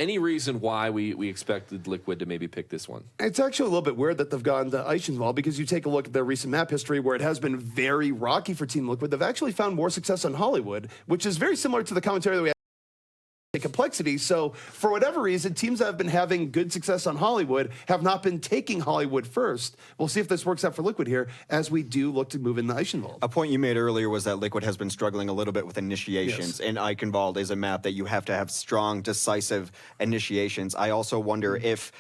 any reason why we expected Liquid to maybe pick this one? It's actually a little bit weird that they've gone to Eichenwald, because you take a look at their recent map history where it has been very rocky for Team Liquid. They've actually found more success on Hollywood, which is very similar to the commentary that we had. Complexity. So for whatever reason, teams that have been having good success on Hollywood have not been taking Hollywood first. We'll see if this works out for Liquid here as we do look to move in the Eichenwald. A point you made earlier was that Liquid has been struggling a little bit with initiations, and Eichenwald is a map that you have to have strong, decisive initiations. I also wonder if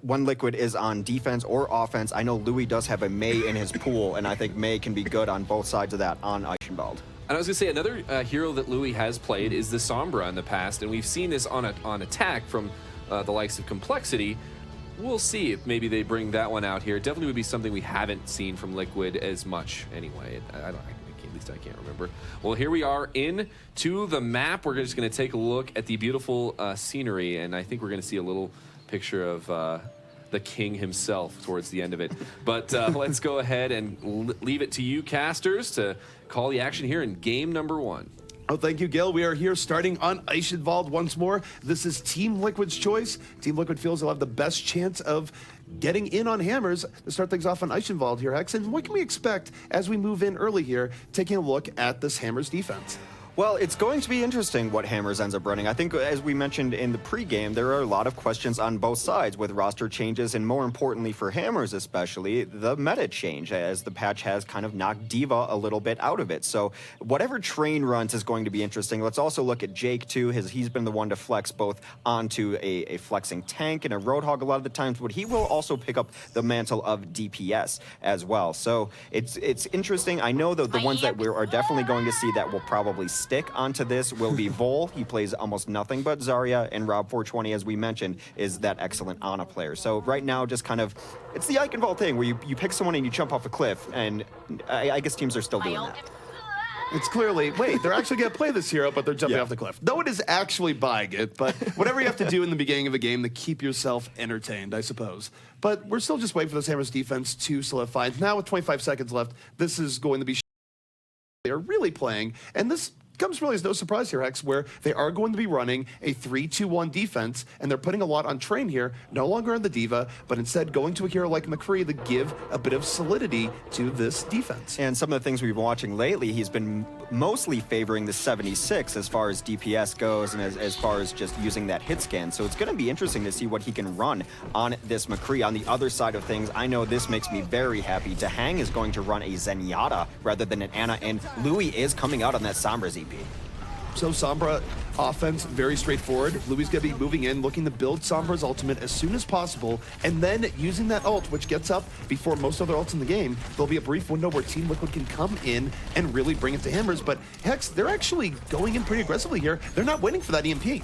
when Liquid is on defense or offense, I know Louis does have a Mei in his pool, and I think Mei can be good on both sides of that on Eichenwald. And I was going to say, another hero that Louis has played is the Sombra in the past, and we've seen this on attack from the likes of Complexity. We'll see if maybe they bring that one out here. It definitely would be something we haven't seen from Liquid as much anyway. At least I can't remember. Well, here we are into the map. We're just going to take a look at the beautiful scenery, and I think we're going to see a little picture of the king himself towards the end of it. But let's go ahead and leave it to you, casters, to call the action here in game number 1. Oh, thank you, Gil. We are here starting on Eichenwald once more. This is Team Liquid's choice. Team Liquid feels they'll have the best chance of getting in on Hammers to start things off on Eichenwald here, Hex. And what can we expect as we move in early here, taking a look at this Hammers defense? Well, it's going to be interesting what Hammers ends up running. I think, as we mentioned in the pregame, there are a lot of questions on both sides with roster changes, and more importantly for Hammers especially, the meta change, as the patch has kind of knocked D.Va a little bit out of it. So whatever Train runs is going to be interesting. Let's also look at Jake, too. He's been the one to flex both onto a flexing tank and a Roadhog a lot of the times, but he will also pick up the mantle of DPS as well. So it's interesting. I know that the ones that we are definitely going to see that will probably stick onto this will be Vol. He plays almost nothing but Zarya, and Rob420, as we mentioned, is that excellent Ana player. So right now, just kind of, it's the Eichenwald thing where you pick someone and you jump off a cliff, and I guess teams are still doing that. It's clearly, wait, they're actually going to play this hero, but they're jumping off the cliff. No one is actually buying it, but whatever you have to do in the beginning of a game to keep yourself entertained, I suppose. But we're still just waiting for this Hammers defense to solidify. Now with 25 seconds left, this is going to be they're really playing, and this comes really as no surprise here, Hex, where they are going to be running a 3-2-1 defense, and they're putting a lot on Train here, no longer on the D.Va, but instead going to a hero like McCree to give a bit of solidity to this defense. And some of the things we've been watching lately, he's been mostly favoring the 76 as far as DPS goes, and as far as just using that hit scan. So it's going to be interesting to see what he can run on this McCree. On the other side of things, I know this makes me very happy. Dahang is going to run a Zenyatta rather than an Ana, and Louis is coming out on that Sombra ZP. So Sombra offense, very straightforward. Louis going to be moving in, looking to build Sombra's ultimate as soon as possible, and then using that ult, which gets up before most other ults in the game. There'll be a brief window where Team Liquid can come in and really bring it to Hammers, but Hex, they're actually going in pretty aggressively here. They're not waiting for that EMP.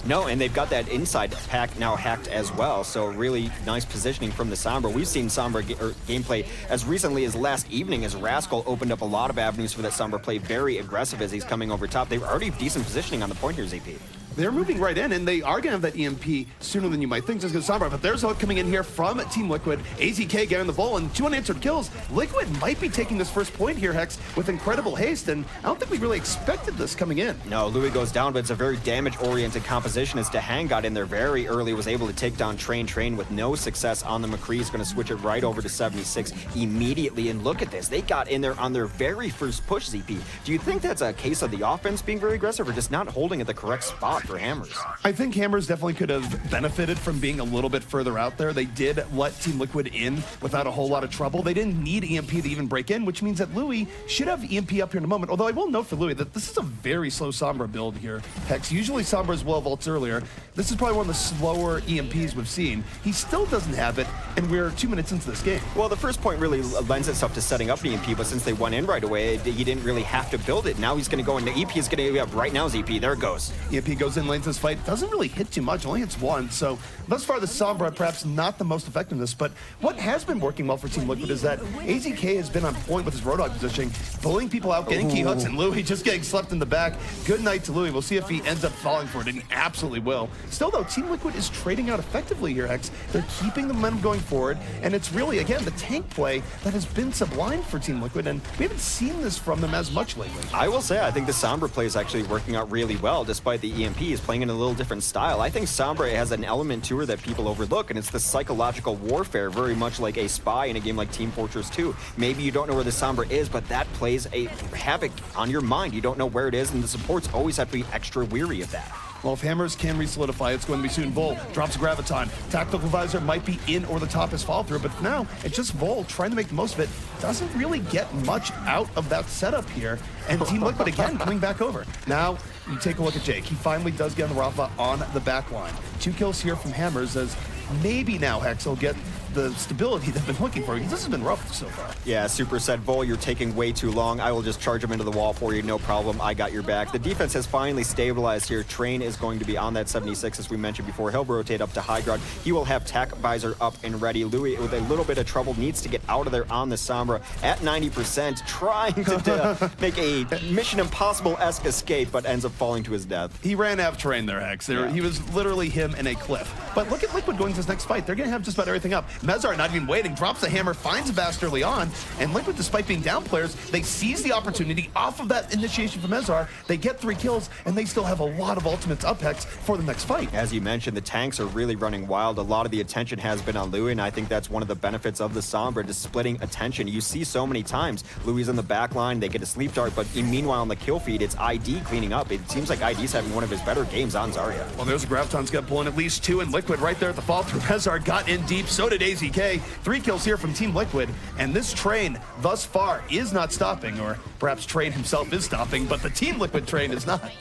No, and they've got that inside pack now hacked as well, so really nice positioning from the Sombra. We've seen Sombra gameplay as recently as last evening, as Rascal opened up a lot of avenues for that Sombra play, very aggressive as he's coming over top. They were already decent positioning on the point here, ZP. They're moving right in, and they are going to have that EMP sooner than you might think, just because Sombra. But there's a hook coming in here from Team Liquid. AZK getting the Vol and 2 unanswered kills. Liquid might be taking this first point here, Hex, with incredible haste, and I don't think we really expected this coming in. No, Louis goes down, but it's a very damage-oriented composition as Dahang got in there very early, was able to take down Train with no success on the McCree. He's going to switch it right over to 76 immediately, and look at this. They got in there on their very first push, ZP. Do you think that's a case of the offense being very aggressive or just not holding at the correct spot for Hammers? I think Hammers definitely could have benefited from being a little bit further out there. They did let Team Liquid in without a whole lot of trouble. They didn't need EMP to even break in, which means that Louis should have EMP up here in a moment. Although I will note for Louis that this is a very slow Sombra build here. Hex, usually Sombra's well vaults earlier. This is probably one of the slower EMPs we've seen. He still doesn't have it, and we're 2 minutes into this game. Well, the first point really lends itself to setting up an EMP, but since they went in right away, he didn't really have to build it. Now he's going to go into EP is going to be up right now, ZP. There it goes. EMP goes in, lanes this fight. Doesn't really hit too much, only hits one. So thus far, the Sombra perhaps not the most effective in this, but what has been working well for Team Liquid is that AZK has been on point with his Roadhog positioning, bullying people out, getting key hooks, and Louis just getting slept in the back. Good night to Louis. We'll see if he ends up falling for it, and he absolutely will. Still, though, Team Liquid is trading out effectively here, Hex. They're keeping the momentum going forward, and it's really, again, the tank play that has been sublime for Team Liquid, and we haven't seen this from them as much lately. I will say, I think the Sombra play is actually working out really well, despite the EMP. is playing in a little different style. I think Sombra has an element to her that people overlook, and it's the psychological warfare, very much like a spy in a game like Team Fortress 2. Maybe you don't know where the Sombra is, but that plays a havoc on your mind. You don't know where it is, and the supports always have to be extra weary of that. Well, if Hammers can re-solidify, it's going to be soon. Vol drops a Graviton. Tactical Visor might be in or the top is fall through, but for now, it's just Vol trying to make the most of it. Doesn't really get much out of that setup here. And Team Liquid again coming back over. Now, you take a look at Jake. He finally does get on the Rafa on the back line. 2 kills here from Hammers as maybe now Hex will get the stability they've been looking for. This has been rough so far. Yeah, Super said, Vol, you're taking way too long. I will just charge him into the wall for you. No problem. I got your back. The defense has finally stabilized here. Train is going to be on that 76, as we mentioned before. He'll rotate up to high ground. He will have Tac Visor up and ready. Louis, with a little bit of trouble, needs to get out of there on the Sombra at 90%, trying to make a Mission Impossible-esque escape, but ends up falling to his death. He ran out of terrain there, Hex. He was literally him in a cliff. But look at Liquid going to this next fight. They're going to have just about everything up. Mezar not even waiting, drops the hammer, finds a Bast early on, and Liquid, despite being down players, they seize the opportunity off of that initiation from Mezar. They get 3 kills, and they still have a lot of ultimates up, Hex, for the next fight. As you mentioned, the tanks are really running wild. A lot of the attention has been on Louis, and I think that's one of the benefits of the Sombra, just splitting attention. You see so many times, Louis in the back line, they get a sleep dart, but meanwhile on the kill feed, it's ID cleaning up. It seems like ID's having one of his better games on Zarya. Well, there's a Graviton's got pulling at least 2, and Liquid right there at the fall through. Mezar got in deep, so did AZK. 3 kills here from Team Liquid, and this train thus far is not stopping, or perhaps Train himself is stopping, but the Team Liquid train is not.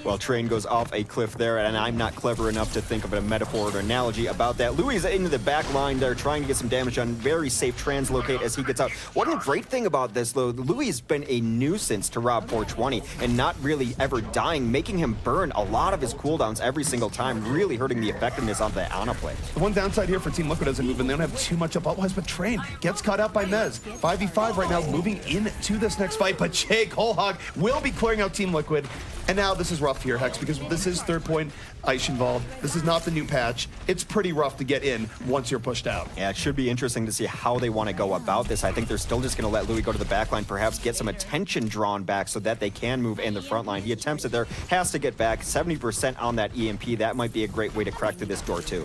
Well, Train goes off a cliff there, and I'm not clever enough to think of a metaphor or analogy about that. Louis is into the back line there, trying to get some damage on. Very safe translocate as he gets out. One great thing about this, though, Louis has been a nuisance to Rob 420 and not really ever dying, making him burn a lot of his cooldowns every single time, really hurting the effectiveness of the Ana play. The one downside here for Team Liquid as they move in, they don't have too much up otherwise, but Train gets caught out by Mez. 5v5 right now, moving into this next fight, but Jake Holhog will be clearing out Team Liquid. And now this is rough here, Hex, because this is third point ice involved. This is not the new patch. It's pretty rough to get in once you're pushed out. Yeah, it should be interesting to see how they want to go about this. I think they're still just going to let Louis go to the back line, perhaps get some attention drawn back so that they can move in the front line. He attempts it there, has to get back 70% on that EMP. That might be a great way to crack through this door too.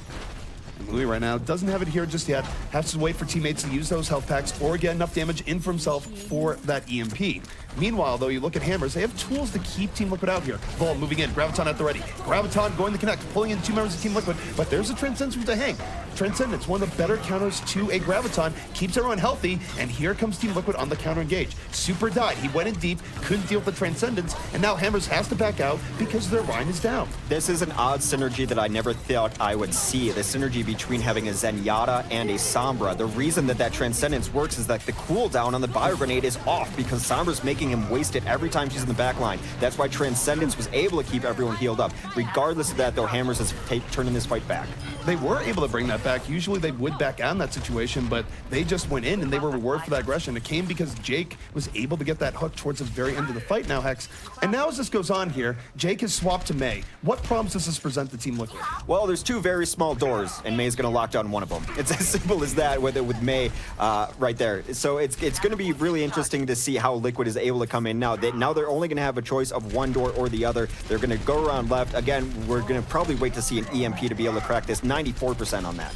Louis right now doesn't have it here just yet. Has to wait for teammates to use those health packs or get enough damage in for himself for that EMP. Meanwhile, though, you look at Hammers, they have tools to keep Team Liquid out here. Vol moving in, Graviton at the ready. Graviton going to connect, pulling in 2 members of Team Liquid, but there's a Transcendence to hang. Transcendence, one of the better counters to a Graviton, keeps everyone healthy, and here comes Team Liquid on the counter engage. Super died, he went in deep, couldn't deal with the Transcendence, and now Hammers has to back out because their line is down. This is an odd synergy that I never thought I would see, the synergy between having a Zenyatta and a Sombra. The reason that Transcendence works is that the cooldown on the Bio Grenade is off because Sombra's making him waste it every time she's in the back line. That's why Transcendence was able to keep everyone healed up. Regardless of that, though, Hammers is turning this fight back. They were able to bring that back. Usually they would back out in that situation, but they just went in and they were rewarded for that aggression. It came because Jake was able to get that hook towards the very end of the fight now, Hex. And now as this goes on here, Jake has swapped to Mei. What problems does this present to Team Liquid? Well, there's 2 very small doors, and May's going to lock down one of them. It's as simple as that with Mei right there. So it's going to be really interesting to see how Liquid is able to come in now. Now they're only going to have a choice of one door or the other. They're going to go around left. Again, we're going to probably wait to see an EMP to be able to crack this. 94% on that.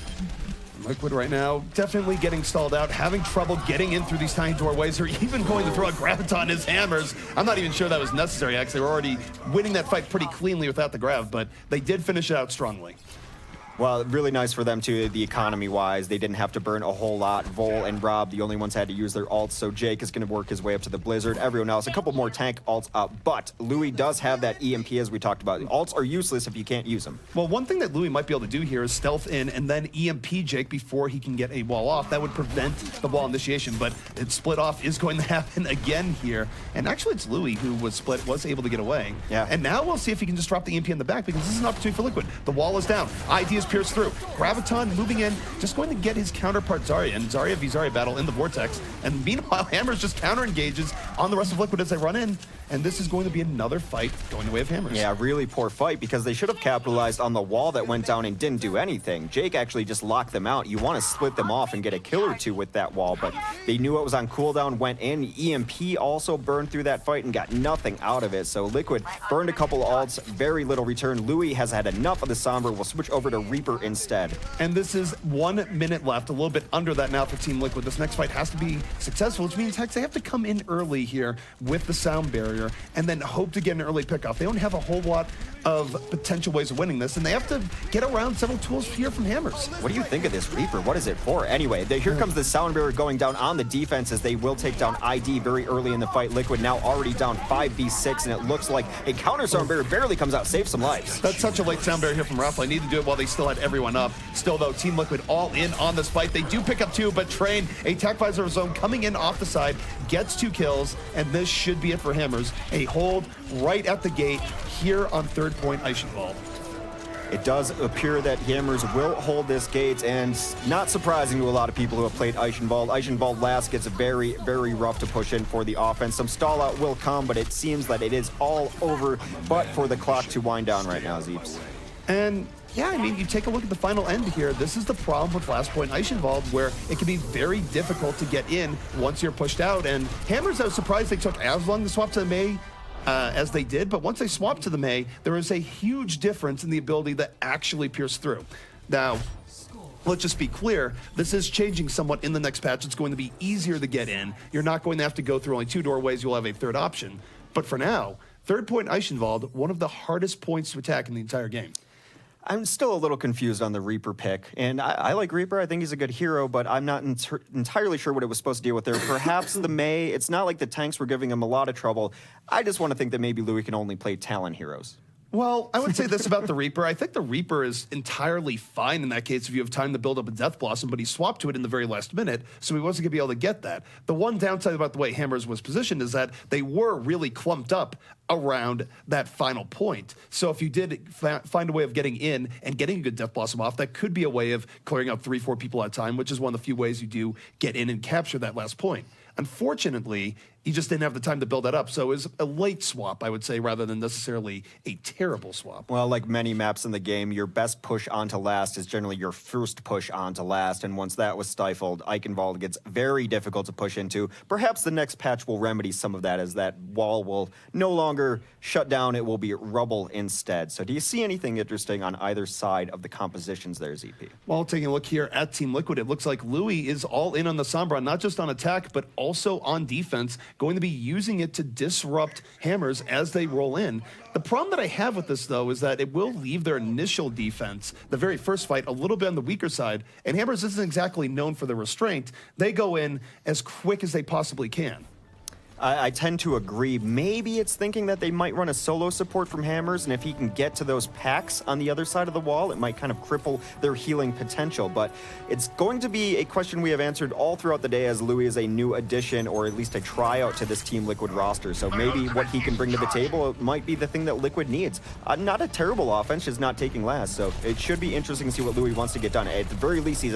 Liquid right now definitely getting stalled out, having trouble getting in through these tiny doorways, or even going to throw a Graviton as Hammers. I'm not even sure that was necessary, actually. They were already winning that fight pretty cleanly without the grab, but they did finish it out strongly. Well, really nice for them, too, the economy-wise. They didn't have to burn a whole lot. Vol and Rob, the only ones had to use their ults, so Jake is going to work his way up to the Blizzard. Everyone else, a couple more tank ults up, but Louis does have that EMP, as we talked about. Ults are useless if you can't use them. Well, one thing that Louis might be able to do here is stealth in and then EMP Jake before he can get a wall off. That would prevent the wall initiation, but it split off is going to happen again here. And actually, it's Louis who was split, was able to get away. Yeah. And now we'll see if he can just drop the EMP in the back, because this is an opportunity for Liquid. The wall is down. ID is pierced through. Graviton moving in, just going to get his counterpart Zarya, and Zarya v Zarya battle in the Vortex. And meanwhile, Hammers just counter engages on the rest of Liquid as they run in. and this is going to be another fight going the way of Hammers. Yeah, really poor fight because they should have capitalized on the wall that went down and didn't do anything. Jake actually just locked them out. You want to split them off and get a kill or two with that wall, but they knew it was on cooldown, went in. EMP also burned through that fight and got nothing out of it. So Liquid burned a couple ults, very little return. Louis has had enough of the Sombra. We'll switch over to Reaper instead. And this is 1 minute left, a little bit under that now for Team Liquid. This next fight has to be successful, which means Hex, they have to come in early here with the sound barrier and then hope to get an early pickoff. They don't have a whole lot of potential ways of winning this, and they have to get around several tools here from Hammers. What do you think of this Reaper? What is it for? Anyway, here comes the sound barrier going down on the defense as they will take down ID very early in the fight. Liquid now already down 5v6, and it looks like a counter sound barrier barely comes out, saves some lives. That's such a late sound barrier here from Raffle. I need to do it while they still had everyone up. Still, though, Team Liquid all in on this fight. They do pick up 2, but Train, a attack visor zone coming in off the side, gets 2 kills, and this should be it for Hammers. A hold right at the gate here on third point Eichenwald. It does appear that Hammers will hold this gate, and not surprising to a lot of people who have played Eichenwald. Eichenwald last gets very, very rough to push in for the offense. Some stall out will come, but it seems that it is all over, but for the clock to wind down right now, Zeeps. And yeah, I mean, you take a look at the final end here. This is the problem with last point Eichenwald, where it can be very difficult to get in once you're pushed out. And Hammers, I was surprised they took as long to swap to the Mei as they did, but once they swapped to the Mei, there was a huge difference in the ability to actually pierce through. Now, let's just be clear, this is changing somewhat in the next patch. It's going to be easier to get in. You're not going to have to go through only 2 doorways. You'll have a third option. But for now, third point Eichenwald, one of the hardest points to attack in the entire game. I'm still a little confused on the Reaper pick, and I like Reaper. I think he's a good hero, but I'm not entirely sure what it was supposed to deal with there. Perhaps the Mei, it's not like the tanks were giving him a lot of trouble. I just want to think that maybe Louis can only play Talon heroes. Well, I would say this about the Reaper. I think the Reaper is entirely fine in that case if you have time to build up a Death Blossom, but he swapped to it in the very last minute, so he wasn't going to be able to get that. The one downside about the way Hammers was positioned is that they were really clumped up around that final point. So if you did find a way of getting in and getting a good Death Blossom off, that could be a way of clearing out 3-4 people at a time, which is one of the few ways you do get in and capture that last point. Unfortunately, he just didn't have the time to build that up. So it was a late swap, I would say, rather than necessarily a terrible swap. Well, like many maps in the game, your best push onto last is generally your first push onto last. And once that was stifled, Eichenwald gets very difficult to push into. Perhaps the next patch will remedy some of that, as that wall will no longer shut down. It will be rubble instead. So do you see anything interesting on either side of the compositions there, ZP? Well, taking a look here at Team Liquid, it looks like Louis is all in on the Sombra, not just on attack, but also on defense, going to be using it to disrupt Hammers as they roll in. The problem that I have with this, though, is that it will leave their initial defense, the very first fight, a little bit on the weaker side, and Hammers isn't exactly known for the restraint. They go in as quick as they possibly can. I tend to agree. Maybe it's thinking that they might run a solo support from Hammers, and if he can get to those packs on the other side of the wall, it might kind of cripple their healing potential. But it's going to be a question we have answered all throughout the day, as Louis is a new addition, or at least a tryout to this Team Liquid roster. So maybe what he can bring to the table might be the thing that Liquid needs. Not a terrible offense, just not taking last. So it should be interesting to see what Louis wants to get done. At the very least, he's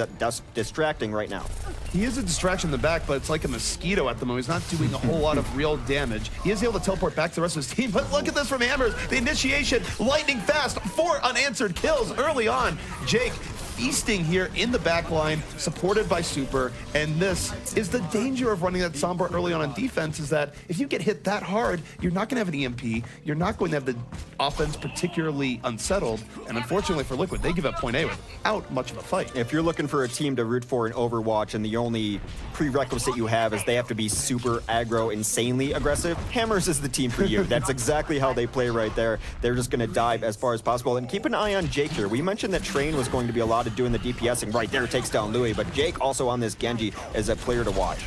distracting right now. He is a distraction in the back, but it's like a mosquito at the moment. He's not doing a whole lot of real damage. He is able to teleport back to the rest of his team, but look at this from Hammers. The initiation, lightning fast, 4 unanswered kills early on. Jake feasting here in the back line, supported by Super, and this is the danger of running that Sombra early on defense, is that if you get hit that hard, you're not going to have an EMP, you're not going to have the offense particularly unsettled, and unfortunately for Liquid, they give up point A without much of a fight. If you're looking for a team to root for in Overwatch and the only prerequisite you have is they have to be super aggro, insanely aggressive, Hammers is the team for you. That's exactly how they play right there. They're just going to dive as far as possible, and keep an eye on Jake here. We mentioned that Train was going to be a lot of doing the DPSing right there, takes down Louis, but Jake also on this Genji is a player to watch.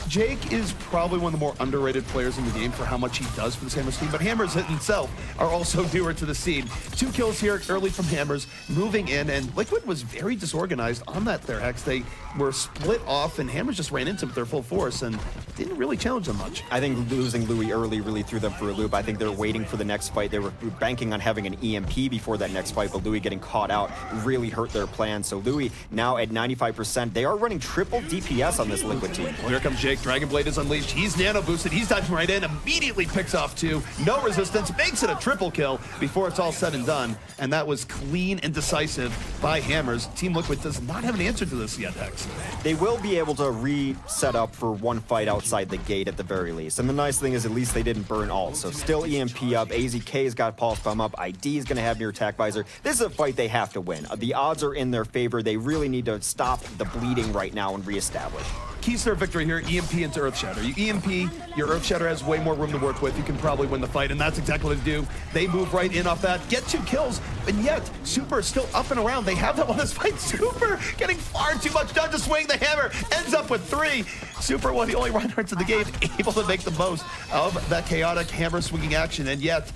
Jake is probably one of the more underrated players in the game for how much he does for this Hammers team, but Hammers himself are also newer to the scene. 2 kills here early from Hammers, moving in, and Liquid was very disorganized on that there, Hex. They were split off, and Hammers just ran into them with their full force and didn't really challenge them much. I think losing Louis early really threw them for a loop. I think they're waiting for the next fight. They were banking on having an EMP before that next fight, but Louis getting caught out really hurt their plan. So Louis now at 95%. They are running triple DPS on this Liquid team. Well, here comes Jake Drake. Dragon Blade is unleashed. He's nano boosted. He's diving right in. Immediately picks off 2. No resistance. Makes it a triple kill before it's all said and done. And that was clean and decisive by Hammers. Team Liquid does not have an answer to this yet, Hex. They will be able to reset up for one fight outside the gate at the very least. And the nice thing is at least they didn't burn ult. So still EMP up. AZK's got Pulse Bomb up. ID's going to have near attack visor. This is a fight they have to win. The odds are in their favor. They really need to stop the bleeding right now and reestablish. Keys to their victory here, EMP into Earthshatter. You EMP, your Earthshatter has way more room to work with. You can probably win the fight, and that's exactly what they do. They move right in off that, get 2 kills, and yet Super is still up and around. They have that on this fight. Super getting far too much done to swing the hammer, ends up with 3. Super, one of the only Reinhardts in the game, able to make the most of that chaotic hammer swinging action, and yet,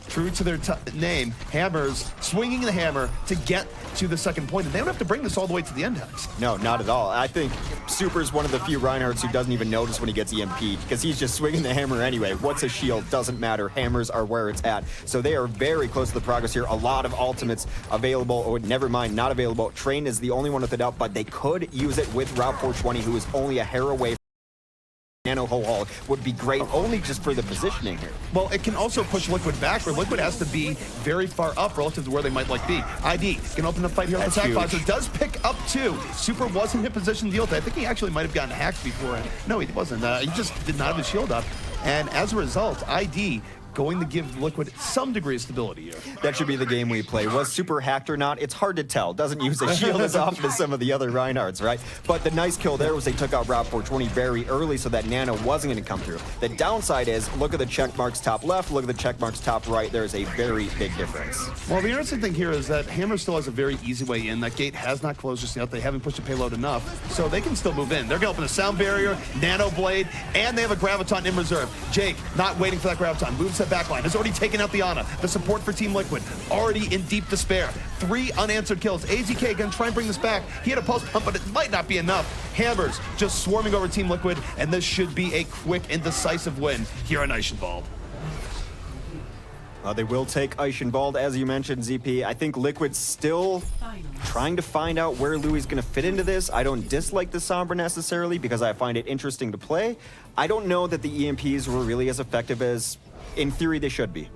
true to their name, Hammers swinging the hammer to get to the second point, and they don't have to bring this all the way to the end, Hex. No, not at all. I think Super's one of the few Reinhardts who doesn't even notice when he gets EMP'd, because he's just swinging the hammer anyway. What's a shield? Doesn't matter. Hammers are where it's at. So they are very close to the progress here. A lot of ultimates available, or never mind, not available. Train is the only one with it up, but they could use it with Route 420, who is only a hair away. Nano Ho would be great only just for the positioning here. Well, it can also push Liquid back, where Liquid has to be very far up relative to where they might like be. ID can open the fight here with the attack visor. Does pick up 2. Super wasn't in position to deal with it. I think he actually might have gotten hacked before. No, he wasn't. He just did not have his shield up. And as a result, ID going to give Liquid some degree of stability here. That should be the game we play. Was Super hacked or not? It's hard to tell. Doesn't use a shield as often as some of the other Reinhardts, right? But the nice kill there was they took out Route 420 very early so that Nano wasn't going to come through. The downside is, look at the check marks top left, look at the check marks top right. There's a very big difference. Well, the interesting thing here is that Hammer still has a very easy way in. That gate has not closed just yet. They haven't pushed the payload enough, so they can still move in. They're going to open a sound barrier, Nano Blade, and they have a Graviton in reserve. Jake, not waiting for that Graviton, moves that backline. Has already taken out the Ana. The support for Team Liquid already in deep despair. 3 unanswered kills. AZK gonna try and bring this back. He had a pulse pump, but it might not be enough. Hammers just swarming over Team Liquid, and this should be a quick and decisive win here on Eichenwald. They will take Eichenwald, as you mentioned, ZP. I think Liquid's still trying to find out where Louis going to fit into this. I don't dislike the Sombra necessarily because I find it interesting to play. I don't know that the EMPs were really as effective as, in theory, they should be.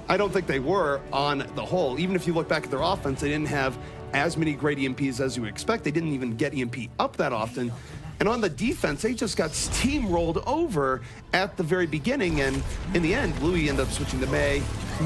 I don't think they were on the whole. Even if you look back at their offense, they didn't have as many great EMPs as you would expect. They didn't even get EMP up that often. And on the defense, they just got steamrolled over at the very beginning. And in the end, Louis ended up switching to Mei.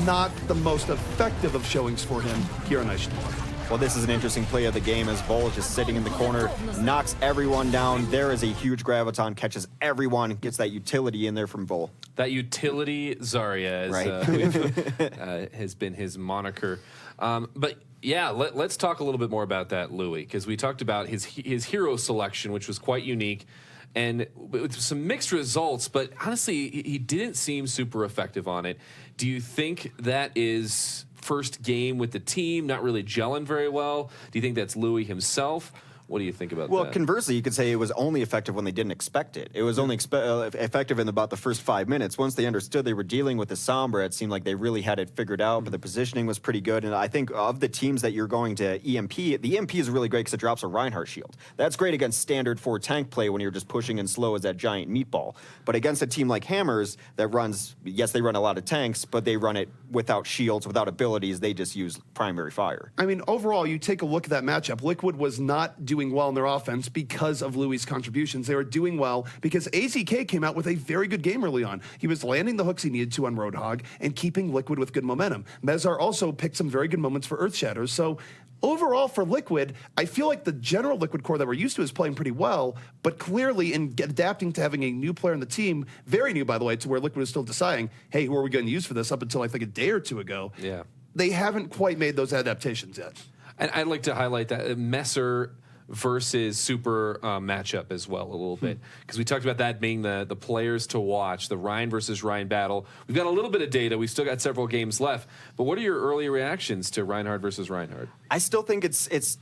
Not the most effective of showings for him here on Eichenwald. Well, this is an interesting play of the game as Vol just sitting in the corner, knocks everyone down. There is a huge Graviton, catches everyone, gets that utility in there from Vol. That utility Zarya right. Has been his moniker. But yeah, let's talk a little bit more about that Louis, because we talked about his hero selection, which was quite unique, and with some mixed results, but honestly, he didn't seem super effective on it. Do you think that is first game with the team, not really gelling very well? Do you think that's Louis himself? What do you think about that? Well, conversely, you could say it was only effective when they didn't expect it. It was only effective in about the first 5 minutes. Once they understood they were dealing with the Sombra, it seemed like they really had it figured out, but the positioning was pretty good. And I think of the teams that you're going to EMP, the EMP is really great because it drops a Reinhardt shield. That's great against standard 4 tank play when you're just pushing in slow as that giant meatball. But against a team like Hammers that runs, yes, they run a lot of tanks, but they run it without shields, without abilities. They just use primary fire. I mean, overall, you take a look at that matchup. Liquid was not doing well in their offense because of Louis' contributions. They were doing well because AZK came out with a very good game early on. He was landing the hooks he needed to on Roadhog and keeping Liquid with good momentum. Mezar also picked some very good moments for Earthshatters. So overall for Liquid, I feel like the general Liquid core that we're used to is playing pretty well, but clearly in adapting to having a new player in the team, very new, by the way, to where Liquid is still deciding, hey, who are we going to use for this up until I think a day or two ago. Yeah. They haven't quite made those adaptations yet. And I'd like to highlight that Messer versus Super matchup as well a little bit, because we talked about that being the players to watch, the Ryan versus Ryan battle. We've got a little bit of data. We've still got several games left, but what are your early reactions to Reinhardt versus Reinhardt? I still think it's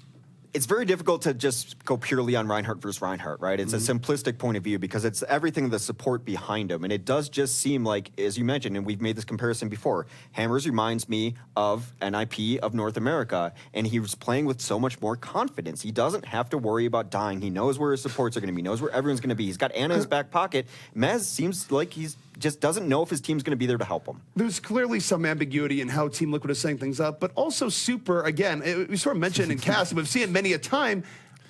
It's very difficult to just go purely on Reinhardt versus Reinhardt, right? It's a simplistic point of view because it's everything, the support behind him. And it does just seem like, as you mentioned, and we've made this comparison before, Hammers reminds me of NIP of North America, and he was playing with so much more confidence. He doesn't have to worry about dying. He knows where his supports are going to be, knows where everyone's going to be. He's got Ana in his back pocket. Mez seems like he's just doesn't know if his team's going to be there to help him. There's clearly some ambiguity in how Team Liquid is setting things up, but also Super, again, we sort of mentioned in cast, we've seen it many a time.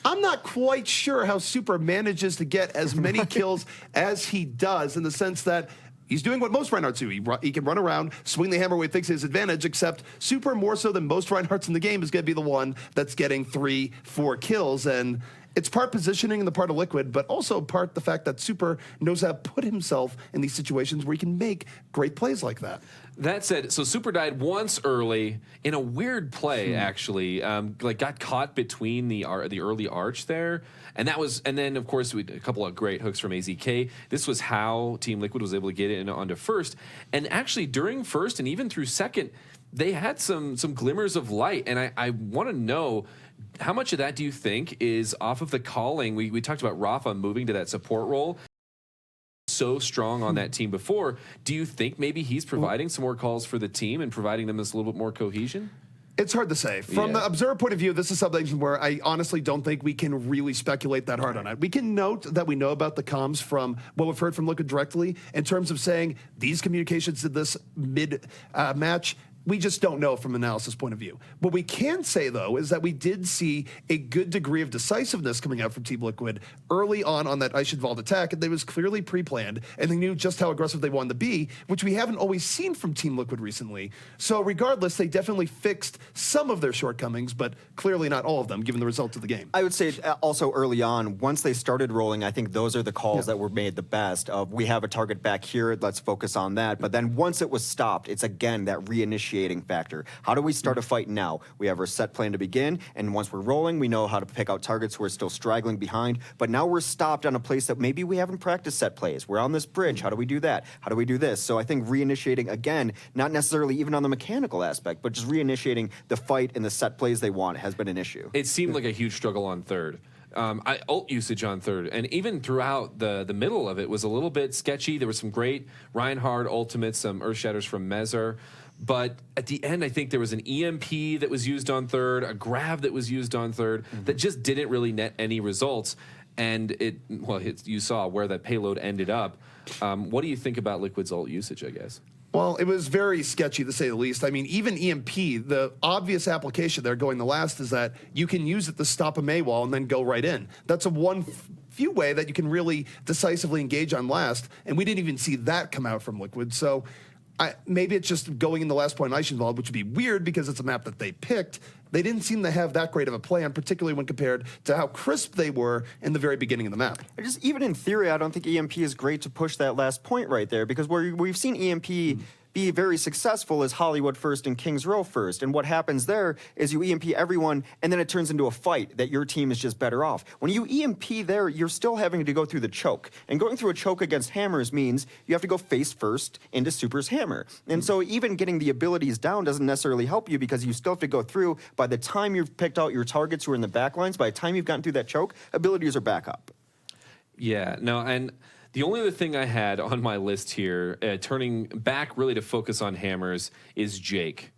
I'm not quite sure how Super manages to get as many kills as he does, in the sense that he's doing what most Reinhardts do. He can run around, swing the hammer where he thinks his advantage, except Super, more so than most Reinhardts in the game, is going to be the one that's getting 3-4 kills. And it's part positioning in the part of Liquid, but also part the fact that Super knows how to put himself in these situations where he can make great plays like that. That said, so Super died once early in a weird play, actually. Like got caught between the early arch there, and then of course we a couple of great hooks from AZK. This was how Team Liquid was able to get in onto first, and actually during first and even through second, they had some glimmers of light, and I want to know, how much of that do you think is off of the calling? We talked about Rafa moving to that support role. So strong on that team before. Do you think maybe he's providing some more calls for the team and providing them this little bit more cohesion? It's hard to say. From the observer point of view, this is something where I honestly don't think we can really speculate that hard on it. We can note that we know about the comms from what we've heard from Liquid directly in terms of saying these communications did this mid-match. We just don't know from an analysis point of view. What we can say, though, is that we did see a good degree of decisiveness coming out from Team Liquid early on that Eichenwald attack, and they was clearly pre-planned, and they knew just how aggressive they wanted to be, which we haven't always seen from Team Liquid recently. So regardless, they definitely fixed some of their shortcomings, but clearly not all of them, given the results of the game. I would say also early on, once they started rolling, I think those are the calls that were made the best of, we have a target back here, let's focus on that. But then once it was stopped, it's again that reinitiating factor. How do we start a fight now? We have our set plan to begin, and once we're rolling, we know how to pick out targets who are still straggling behind, but now we're stopped on a place that maybe we haven't practiced set plays. We're on this bridge. How do we do that? How do we do this? So I think reinitiating, again, not necessarily even on the mechanical aspect, but just reinitiating the fight and the set plays they want has been an issue. It seemed like a huge struggle on third. Ult usage on third, and even throughout the middle of it was a little bit sketchy. There was some great Reinhardt ultimates, some Earth Shatters from Mezer. But at the end, I think there was an EMP that was used on third, a grab that was used on third, that just didn't really net any results. And you saw where that payload ended up. What do you think about Liquid's ult usage, I guess? Well, it was very sketchy, to say the least. I mean, even EMP, the obvious application there going the last is that you can use it to stop a May wall and then go right in. That's a few way that you can really decisively engage on last, and we didn't even see that come out from Liquid. So maybe it's just going in the last point on Eichenwald, which would be weird because it's a map that they picked. They didn't seem to have that great of a plan, particularly when compared to how crisp they were in the very beginning of the map. Even in theory, I don't think EMP is great to push that last point right there, because where we've seen EMP be very successful is Hollywood first and Kings Row first. And what happens there is you EMP everyone, and then it turns into a fight that your team is just better off. When you EMP there, you're still having to go through the choke. And going through a choke against Hammers means you have to go face first into Super's hammer. And so even getting the abilities down doesn't necessarily help you, because you still have to go through. By the time you've picked out your targets who are in the back lines, by the time you've gotten through that choke, abilities are back up. Yeah, no, and the only other thing I had on my list here, turning back really to focus on Hammers, is Jake.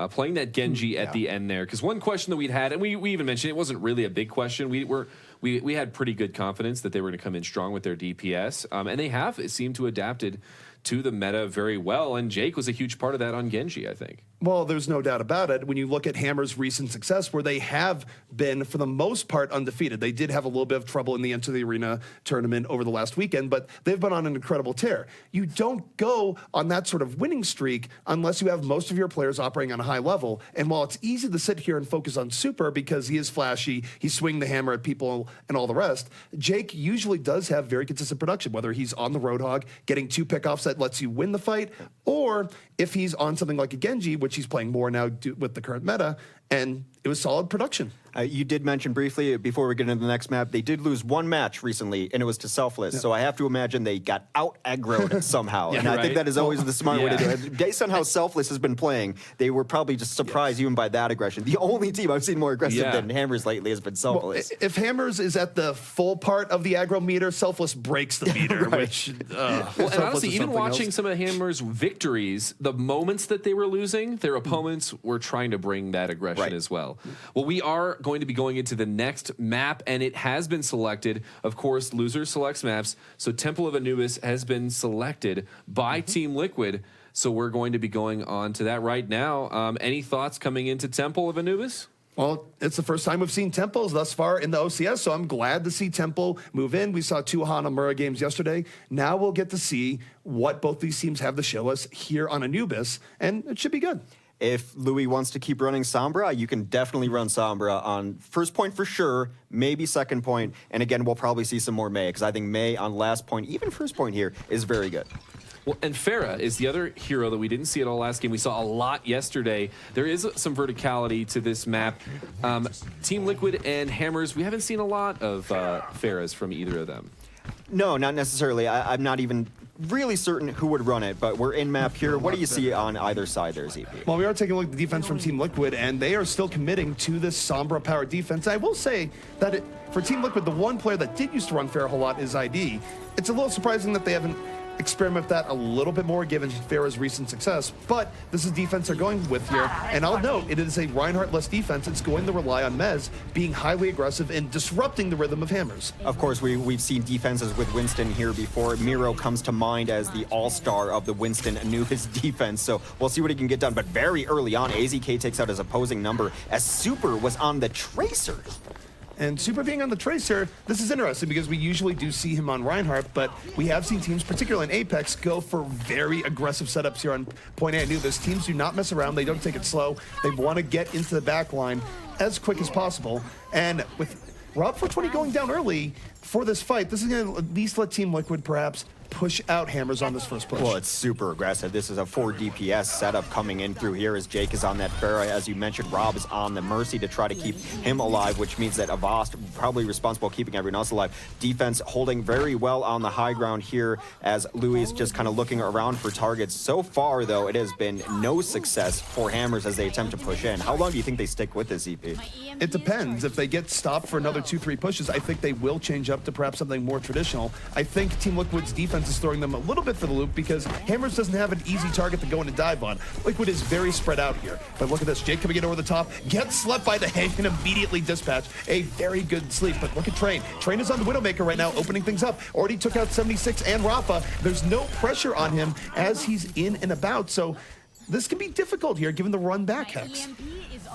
Playing that Genji at the end there. Because one question that we'd had, and we even mentioned it wasn't really a big question. We had pretty good confidence that they were going to come in strong with their DPS. And they have. It seemed to adapted to the meta very well. And Jake was a huge part of that on Genji, I think. Well, there's no doubt about it. When you look at Hammer's recent success, where they have been, for the most part, undefeated. They did have a little bit of trouble in the Enter the Arena tournament over the last weekend, but they've been on an incredible tear. You don't go on that sort of winning streak unless you have most of your players operating on a high level. And while it's easy to sit here and focus on Super because he is flashy, he's swinging the hammer at people and all the rest, Jake usually does have very consistent production, whether he's on the Roadhog, getting 2 pickoffs that lets you win the fight, or if he's on something like a Genji, which he's playing more now with the current meta, and it was solid production. You did mention briefly, before we get into the next map, they did lose one match recently, and it was to Selfless. Yeah. So I have to imagine they got out-aggroed somehow. Yeah, and I think that is always the smart way to do it. Based on how Selfless has been playing, they were probably just surprised even by that aggression. The only team I've seen more aggressive than Hammers lately has been Selfless. Well, if Hammers is at the full part of the aggro meter, Selfless breaks the meter, which... well, and honestly, even watching some of Hammers' victories, the moments that they were losing, their opponents were trying to bring that aggression as well. Well, we are going to be going into the next map, and it has been selected. Of course, loser selects maps. So Temple of Anubis has been selected by Team Liquid. So we're going to be going on to that right now. Any thoughts coming into Temple of Anubis? Well, it's the first time we've seen Temples thus far in the OCS, so I'm glad to see Temple move in. We saw 2 Hanamura games yesterday. Now we'll get to see what both these teams have to show us here on Anubis, and it should be good. If Louis wants to keep running Sombra, you can definitely run Sombra on first point for sure, maybe second point, and again, we'll probably see some more Mei, because I think Mei on last point, even first point here, is very good. Well, and Farah is the other hero that we didn't see at all last game. We saw a lot yesterday. There is some verticality to this map. Team Liquid and Hammers, we haven't seen a lot of Farahs from either of them. No, not necessarily. I'm not even really certain who would run it, but we're in map here. What do you see on either side there, ZP? Well, we are taking a look at the defense from Team Liquid, and they are still committing to this Sombra power defense. I will say that for Team Liquid, the one player that did used to run Farah a whole lot is ID. It's a little surprising that they haven't experimented with that a little bit more given Farah's recent success, but this is defense they're going with here. And I'll note, it is a Reinhardt-less defense. It's going to rely on Mez being highly aggressive and disrupting the rhythm of Hammers. Of course, we've seen defenses with Winston here before. Miro comes to mind as the all-star of the Winston Anubis defense, so we'll see what he can get done. But very early on, AZK takes out his opposing number as Super was on the Tracer. And Super being on the Tracer, this is interesting because we usually do see him on Reinhardt, but we have seen teams, particularly in Apex, go for very aggressive setups here on Point A Anubis. Teams do not mess around. They don't take it slow. They want to get into the back line as quick as possible. And with Rob 420 going down early for this fight, this is going to at least let Team Liquid perhaps push out Hammers on this first push. Well, it's super aggressive. This is a 4 DPS setup coming in through here as Jake is on that Farah. As you mentioned, Rob is on the Mercy to try to keep him alive, which means that Avast probably responsible keeping everyone else alive. Defense holding very well on the high ground here as Louis is just kind of looking around for targets. So far, though, it has been no success for Hammers as they attempt to push in. How long do you think they stick with this, EP? It depends. If they get stopped for another 2-3 pushes, I think they will change up to perhaps something more traditional. I think Team Liquid's defense is throwing them a little bit for the loop because Hammers doesn't have an easy target to go in and dive on. Liquid is very spread out here. But look at this. Jake coming in over the top, gets slept by the Hank and immediately dispatched. A very good sleep. But look at Train. Train is on the Widowmaker right now, opening things up. Already took out 76 and Rafa. There's no pressure on him as he's in and about. So this can be difficult here given the run back, Hex.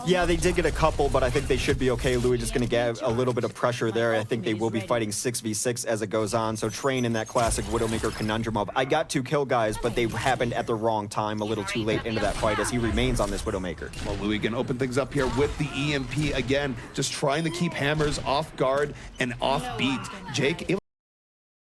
Yeah, they did get a couple, but I think they should be okay. Louis just going to get a little bit of pressure there. I think they will be fighting 6v6 as it goes on. So Train in that classic Widowmaker conundrum of, I got 2 kill guys, but they happened at the wrong time, a little too late into that fight as he remains on this Widowmaker. Well, Louis can open things up here with the EMP again, just trying to keep Hammers off guard and off beat. Jake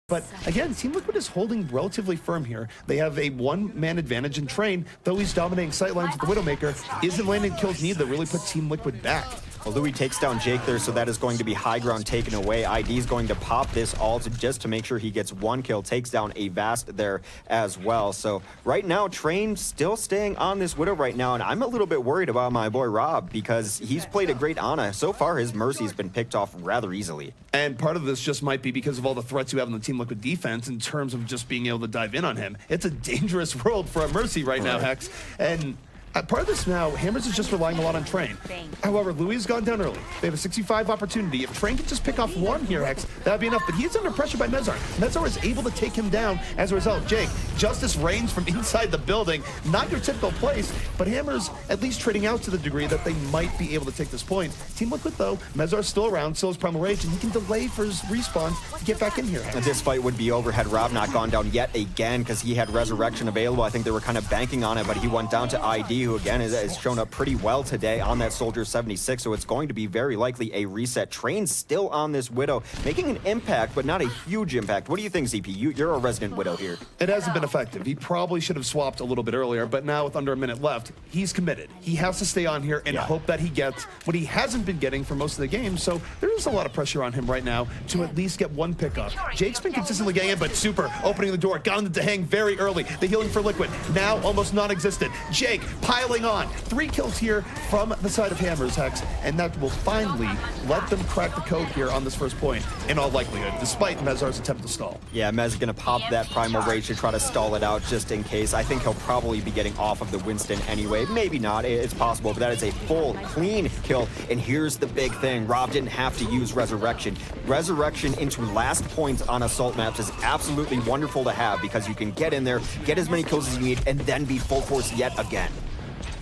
but again, Team Liquid is holding relatively firm here. They have a 1-man advantage in Train, though he's dominating sightlines with the Widowmaker. Isn't landing kills needed that really put Team Liquid back. Well, Louis takes down Jake there, so that is going to be high ground taken away. ID is going to pop this ult just to make sure he gets 1 kill, takes down a Vast there as well. So right now, Train still staying on this Widow right now, and I'm a little bit worried about my boy Rob because he's played a great Ana. So far, his Mercy's been picked off rather easily. And part of this just might be because of all the threats you have on the Team Liquid defense in terms of just being able to dive in on him. It's a dangerous world for a Mercy right now, Hex. And part of this now, Hammers is just relying a lot on Train. However, Louis has gone down early. They have a 65 opportunity. If Train could just pick off 1 here, Hex, that would be enough. But he is under pressure by Mezar. Mezar is able to take him down as a result. Jake, Justice reigns from inside the building. Not your typical place, but Hammers at least trading out to the degree that they might be able to take this point. Team Liquid, though, Mezar's still around, so is Primal Rage, and he can delay for his respawn to get back in here, Hex. And this fight would be over had Rob not gone down yet again because he had Resurrection available. I think they were kind of banking on it, but he went down to ID, who again has shown up pretty well today on that Soldier 76, so it's going to be very likely a reset. Train still on this Widow, making an impact, but not a huge impact. What do you think, ZP? You're a resident Widow here. It hasn't been effective. He probably should have swapped a little bit earlier, but now with under a minute left, he's committed. He has to stay on here and hope that he gets what he hasn't been getting for most of the game, so there is a lot of pressure on him right now to at least get one pickup. Jake's been consistently getting in, but Super opening the door, got him to hang very early. The healing for Liquid, now almost non-existent. Jake piling on. 3 kills here from the side of Hammers, Hex, and that will finally let them crack the code here on this first point, in all likelihood, despite Mezar's attempt to stall. Yeah, Mez is going to pop that Primal Rage to try to stall it out just in case. I think he'll probably be getting off of the Winston anyway. Maybe not, it's possible, but that is a full, clean kill. And here's the big thing. Rob didn't have to use Resurrection. Resurrection into last points on Assault maps is absolutely wonderful to have because you can get in there, get as many kills as you need, and then be full force yet again.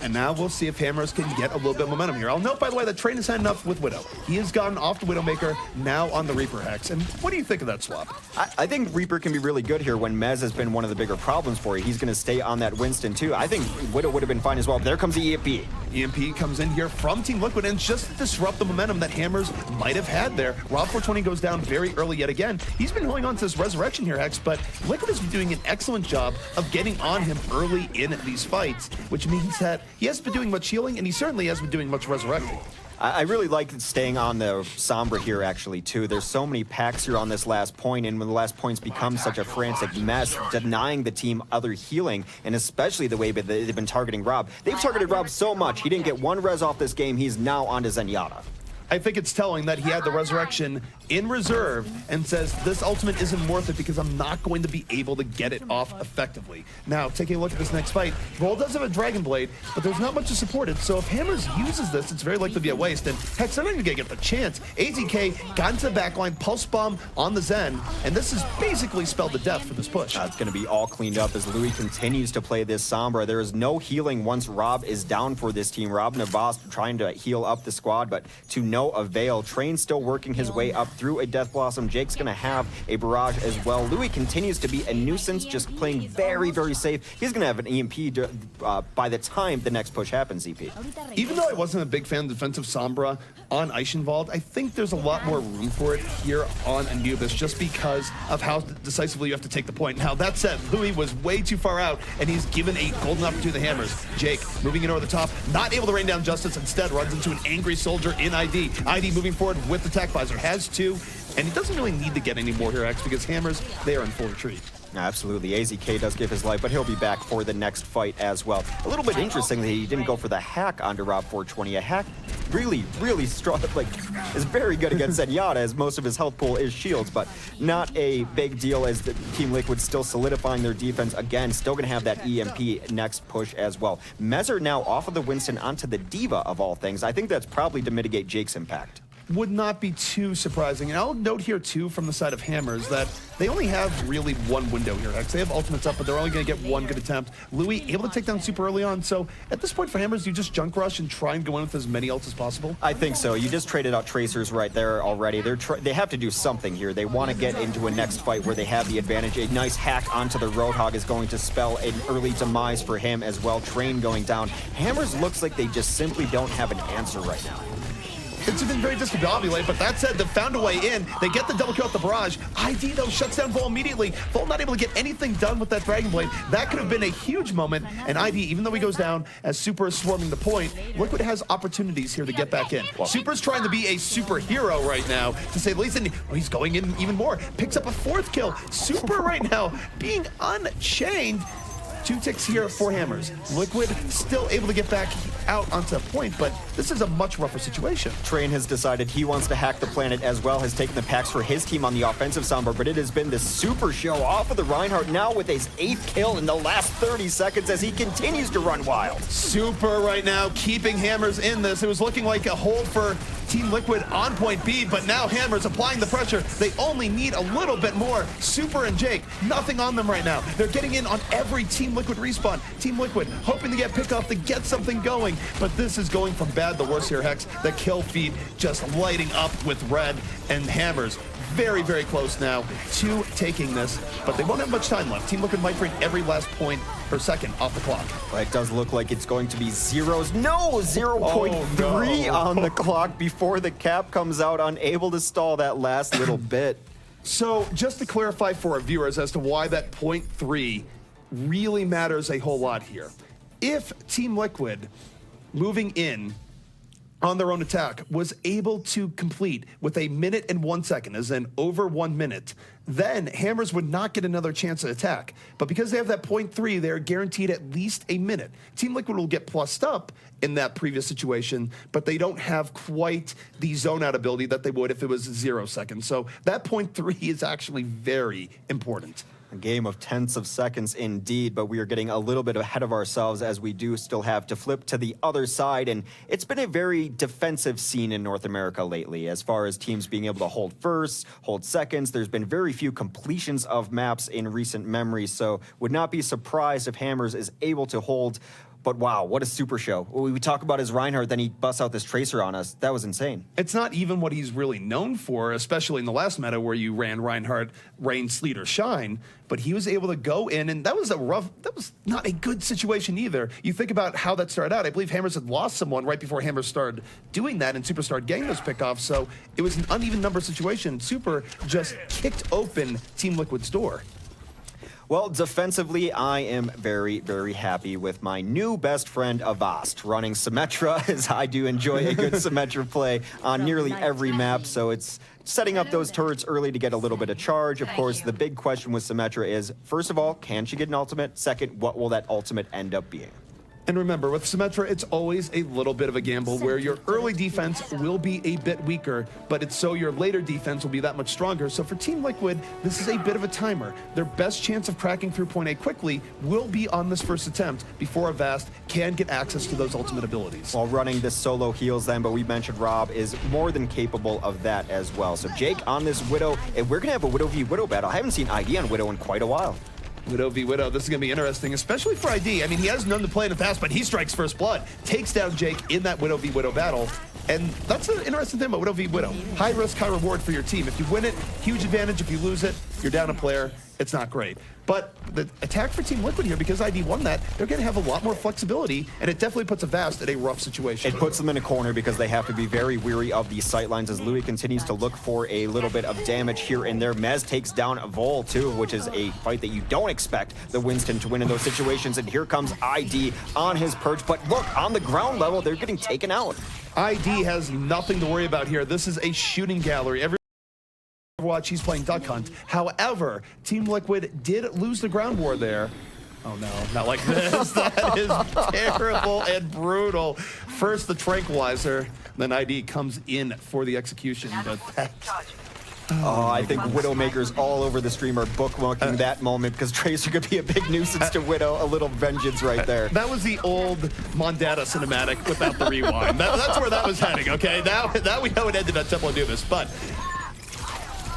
And now we'll see if Hammers can get a little bit of momentum here. I'll note, by the way, that Train has had enough with Widow. He has gotten off the Widowmaker, now on the Reaper, Hex. And what do you think of that swap? I think Reaper can be really good here when Mez has been one of the bigger problems for you. He's going to stay on that Winston, too. I think Widow would have been fine as well. But there comes the EMP. EMP comes in here from Team Liquid and just to disrupt the momentum that Hammers might have had there. Rob 420 goes down very early yet again. He's been holding on to this Resurrection here, Hex, but Liquid has been doing an excellent job of getting on him early in these fights, which means that he hasn't been doing much healing, and he certainly has been doing much resurrecting. I really like staying on the Sombra here, actually, too. There's so many packs here on this last point, and when the last points become such a frantic mess, denying the team other healing, and especially the way that they've been targeting Rob. They've targeted Rob so much, he didn't get one res off this game. He's now on to Zenyatta. I think it's telling that he had the Resurrection in reserve and says, this ultimate isn't worth it because I'm not going to be able to get it off effectively. Now, taking a look at this next fight, Roll does have a Dragon Blade, but there's not much to support it, so if Hammers uses this, it's very likely to be a waste, and Hex, they're not even going to get the chance. AZK got into the backline, Pulse Bomb on the Zen, and this has basically spelled the death for this push. It's going to be all cleaned up as Louis continues to play this Sombra. There is no healing once Rob is down for this team. Rob Navas trying to heal up the squad, but to no avail. Train still working his way up through a Death Blossom. Jake's going to have a barrage as well. Louis continues to be a nuisance, just playing very, very safe. He's going to have an EMP by the time the next push happens, ZP. Even though I wasn't a big fan of defensive Sombra on Eichenwald, I think there's a lot more room for it here on Anubis just because of how decisively you have to take the point. Now, that said, Louis was way too far out, and he's given a golden opportunity to the Hammers. Jake moving in over the top, not able to rain down justice, instead runs into an angry soldier in ID. ID moving forward with the tech visor, has 2, and he doesn't really need to get any more here, X, because Hammers, they are in full retreat. Absolutely. AZK does give his life, but he'll be back for the next fight as well. A little bit interesting that he didn't go for the hack onto Rob 420. A hack really, really strong, like, is very good against Zenyatta, as most of his health pool is shields, but not a big deal as the Team Liquid still solidifying their defense. Again, still going to have that EMP next push as well. Mezar now off of the Winston onto the Diva of all things. I think that's probably to mitigate Jake's impact. Would not be too surprising. And I'll note here, too, from the side of Hammers, that they only have really one window here, X. They have ultimates up, but they're only going to get one good attempt. Louis able to take down super early on, so at this point for Hammers, you just junk rush and try and go in with as many ults as possible? I think so. You just traded out Tracers right there already. They have to do something here. They want to get into a next fight where they have the advantage. A nice hack onto the Roadhog is going to spell an early demise for him as well. Train going down. Hammers looks like they just simply don't have an answer right now. It's been very discombobulated, but that said, they found a way in. They get the double kill at the barrage. ID, though, shuts down Vol immediately. Vol not able to get anything done with that Dragon Blade. That could have been a huge moment, and ID, even though he goes down as Super is swarming the point, Liquid has opportunities here to get back in. Super's trying to be a superhero right now, to say the least, and he's going in even more. Picks up a 4th kill. Super right now being unchained. 2 ticks here for Hammers. Liquid still able to get back out onto a point, but this is a much rougher situation. Train has decided he wants to hack the planet as well, has taken the packs for his team on the offensive Sombra, but it has been the super show off of the Reinhardt now with his 8th kill in the last 30 seconds as he continues to run wild. Super right now, keeping Hammers in this. It was looking like a hold for Team Liquid on point B, but now Hammers applying the pressure. They only need a little bit more. Super and Jake, nothing on them right now. They're getting in on every Team Liquid respawn. Team Liquid hoping to get pickoff to get something going, but this is going from bad to worse here, Hex. The kill feed just lighting up with red, and Hammers very, very close now to taking this, but they won't have much time left. Team Liquid might bring every last point per second off the clock. Well, it does look like it's going to be zeros. No, 0.3 on the clock before the cap comes out, unable to stall that last little bit. So just to clarify for our viewers as to why that 0.3 really matters a whole lot here. If Team Liquid moving in on their own attack was able to complete with 1 minute and 1 second, as in over 1 minute, then Hammers would not get another chance at attack. But because they have that 0.3, they're guaranteed at least a minute. Team Liquid will get plussed up in that previous situation, but they don't have quite the zone out ability that they would if it was 0 seconds. So that 0.3 is actually very important. A game of tenths of seconds indeed, but we are getting a little bit ahead of ourselves as we do still have to flip to the other side, and it's been a very defensive scene in North America lately as far as teams being able to hold firsts, hold seconds. There's been very few completions of maps in recent memory, so would not be surprised if Hammers is able to hold. But wow, what a super show. We talk about his Reinhardt, then he busts out this Tracer on us. That was insane. It's not even what he's really known for, especially in the last meta where you ran Reinhardt, rain, sleet, or shine. But he was able to go in, and that was not a good situation either. You think about how that started out. I believe Hammers had lost someone right before Hammers started doing that, and Super started getting those pickoffs. So it was an uneven number situation. Super just kicked open Team Liquid's door. Well, defensively, I am very, very happy with my new best friend, Avast, running Symmetra, as I do enjoy a good Symmetra play on nearly every map, so it's setting up those turrets early to get a little bit of charge. Of course, the big question with Symmetra is, first of all, can she get an ultimate? Second, what will that ultimate end up being? And remember, with Symmetra, it's always a little bit of a gamble where your early defense will be a bit weaker, but it's so your later defense will be that much stronger. So for Team Liquid, this is a bit of a timer. Their best chance of cracking through point A quickly will be on this first attempt before Avast can get access to those ultimate abilities. While running this solo heals then, but we mentioned Rob is more than capable of that as well. So Jake on this Widow, and we're going to have a Widow v Widow battle. I haven't seen ID on Widow in quite a while. Widow v Widow, this is going to be interesting, especially for ID. I mean, he has none to play in the past, but he strikes first blood, takes down Jake in that Widow v Widow battle. And that's an interesting thing about Widow v Widow. High risk, high reward for your team. If you win it, huge advantage. If you lose it, you're down a player. It's not great. But the attack for Team Liquid here, because ID won that, they're going to have a lot more flexibility, and it definitely puts Avast in a rough situation. It puts them in a corner because they have to be very weary of these sightlines as Louis continues to look for a little bit of damage here and there. Mez takes down Vol too, which is a fight that you don't expect the Winston to win in those situations. And here comes ID on his perch. But look, on the ground level, they're getting taken out. ID has nothing to worry about here. This is a shooting gallery. Overwatch, he's playing Duck Hunt. However, Team Liquid did lose the ground war there. Oh no, not like this. That is terrible and brutal. First the Tranquilizer, then ID comes in for the execution. But I think Widowmakers all over the stream are bookmarking that moment because Tracer could be a big nuisance to Widow. A little vengeance right there. That was the old Mondata cinematic without the rewind. That's where that was heading, okay? Now we know it ended on Temple of Doomist, but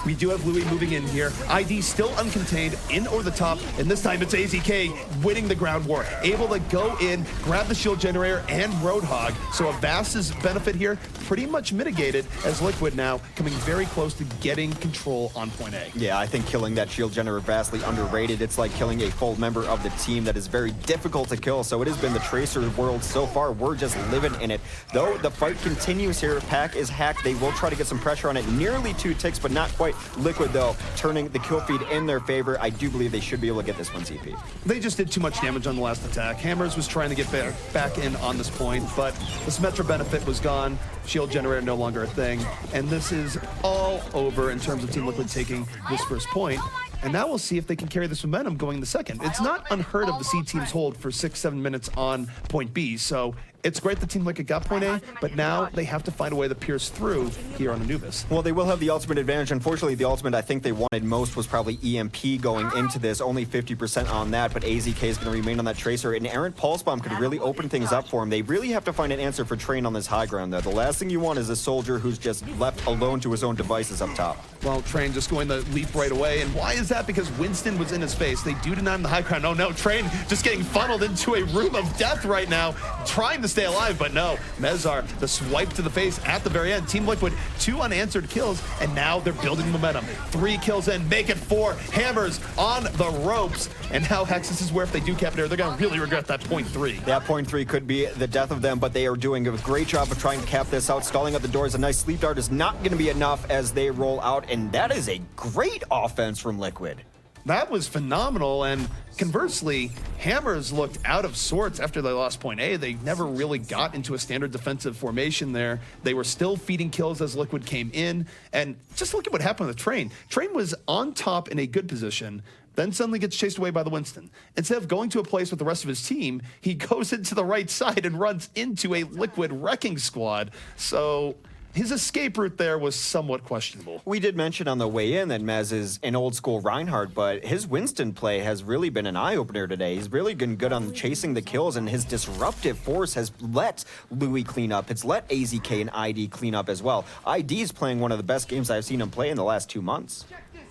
we do have Louis moving in here. ID still uncontained, in over the top, and this time it's AZK winning the ground war. Able to go in, grab the shield generator and Roadhog. So Avast's benefit here pretty much mitigated as Liquid now coming very close to getting control on point A. Yeah, I think killing that shield generator vastly underrated. It's like killing a full member of the team that is very difficult to kill. So it has been the Tracer world so far. We're just living in it. Though the fight continues here, Pack is hacked. They will try to get some pressure on it. Nearly 2 ticks, but not quite. Liquid, though, turning the kill feed in their favor. I do believe they should be able to get this one CP. They just did too much damage on the last attack. Hammers was trying to get back in on this point, but the Symmetra benefit was gone. Shield generator no longer a thing. And this is all over in terms of Team Liquid taking this first point. And now we'll see if they can carry this momentum going the second. It's not unheard of to see teams hold for 6-7 minutes on point B, so It's great the Team Liquid got point A, but now they have to find a way to pierce through here on Anubis. Well, they will have the ultimate advantage. Unfortunately, the ultimate I think they wanted most was probably EMP going into this, only 50% on that, but AZK is going to remain on that Tracer. An errant Pulse Bomb could really open things up for him. They really have to find an answer for Train on this high ground, though. The last thing you want is a soldier who's just left alone to his own devices up top. Well, Train just going to leap right away, and why is that? Because Winston was in his face. They do deny him the high ground. Oh no, Train just getting funneled into a room of death right now, trying to stay alive, but no. Mezar, the swipe to the face at the very end. Team Liquid, 2 unanswered kills, and now they're building momentum. 3 kills in, make it 4. Hammers on the ropes, and now Hex, this is where if they do cap it here, they're going to really regret that point 3. That point 3 could be the death of them, but they are doing a great job of trying to cap this out. Stalling at the doors, a nice sleep dart is not going to be enough as they roll out, and that is a great offense from Liquid. That was phenomenal, and conversely, Hammers looked out of sorts after they lost point A. They never really got into a standard defensive formation there. They were still feeding kills as Liquid came in, and just look at what happened with Train. Train was on top in a good position, then suddenly gets chased away by the Winston. Instead of going to a place with the rest of his team, he goes into the right side and runs into a Liquid wrecking squad. So his escape route there was somewhat questionable. We did mention on the way in that Mez is an old school Reinhardt, but his Winston play has really been an eye-opener today. He's really been good on chasing the kills, and his disruptive force has let Louis clean up. It's let AZK and ID clean up as well. ID is playing one of the best games I've seen him play in the last 2 months.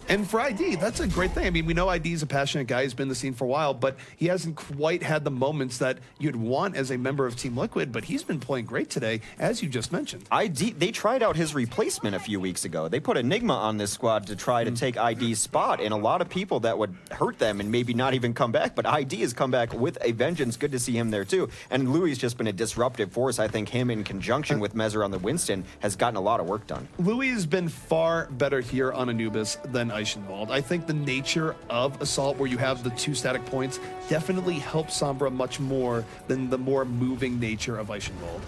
And for ID, that's a great thing. I mean, we know ID is a passionate guy. He's been in the scene for a while, but he hasn't quite had the moments that you'd want as a member of Team Liquid, but he's been playing great today, as you just mentioned. ID, they tried out his replacement a few weeks ago. They put Enigma on this squad to try to take ID's spot, and a lot of people that would hurt them and maybe not even come back, but ID has come back with a vengeance. Good to see him there, too. And Louis has just been a disruptive force. I think him in conjunction with Mezar on the Winston has gotten a lot of work done. Louis has been far better here on Anubis than Eichenwald. I think the nature of Assault, where you have the 2 static points, definitely helps Sombra much more than the more moving nature of Eichenwald.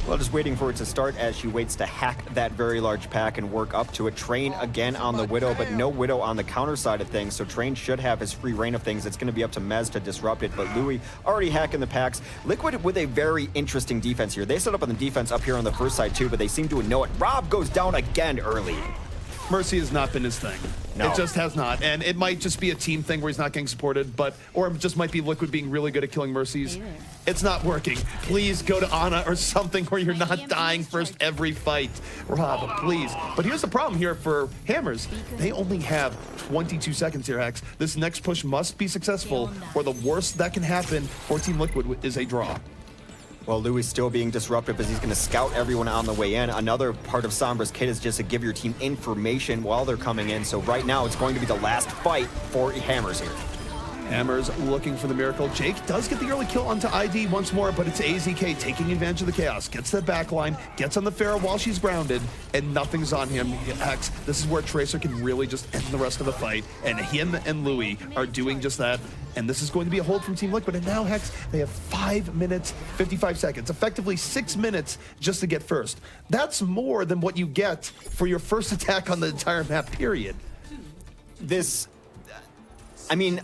Well, just waiting for it to start as she waits to hack that very large pack and work up to it. Train again on the Widow, but no Widow on the counter side of things, so Train should have his free reign of things. It's going to be up to Mez to disrupt it, but Louis already hacking the packs. Liquid with a very interesting defense here. They set up on the defense up here on the first side too, but they seem to know it. Rob goes down again early. Mercy has not been his thing. No. It just has not. And it might just be a team thing where he's not getting supported, or it just might be Liquid being really good at killing Mercies. It's not working. Please go to Ana or something where you're not dying first every fight. Rob, please. But here's the problem here for Hammers. They only have 22 seconds here, Hex. This next push must be successful, or the worst that can happen for Team Liquid is a draw. Well, Louis still being disruptive as he's going to scout everyone on the way in. Another part of Sombra's kit is just to give your team information while they're coming in. So right now, it's going to be the last fight for Hammers here. Hammers looking for the miracle. Jake does get the early kill onto ID once more, but it's AZK taking advantage of the chaos. Gets that backline, gets on the Pharah while she's grounded, and nothing's on him. Hex, this is where Tracer can really just end the rest of the fight, and him and Louis are doing just that. And this is going to be a hold from Team Liquid. And now, Hex, they have 5 minutes, 55 seconds, effectively 6 minutes just to get first. That's more than what you get for your first attack on the entire map, period. I mean,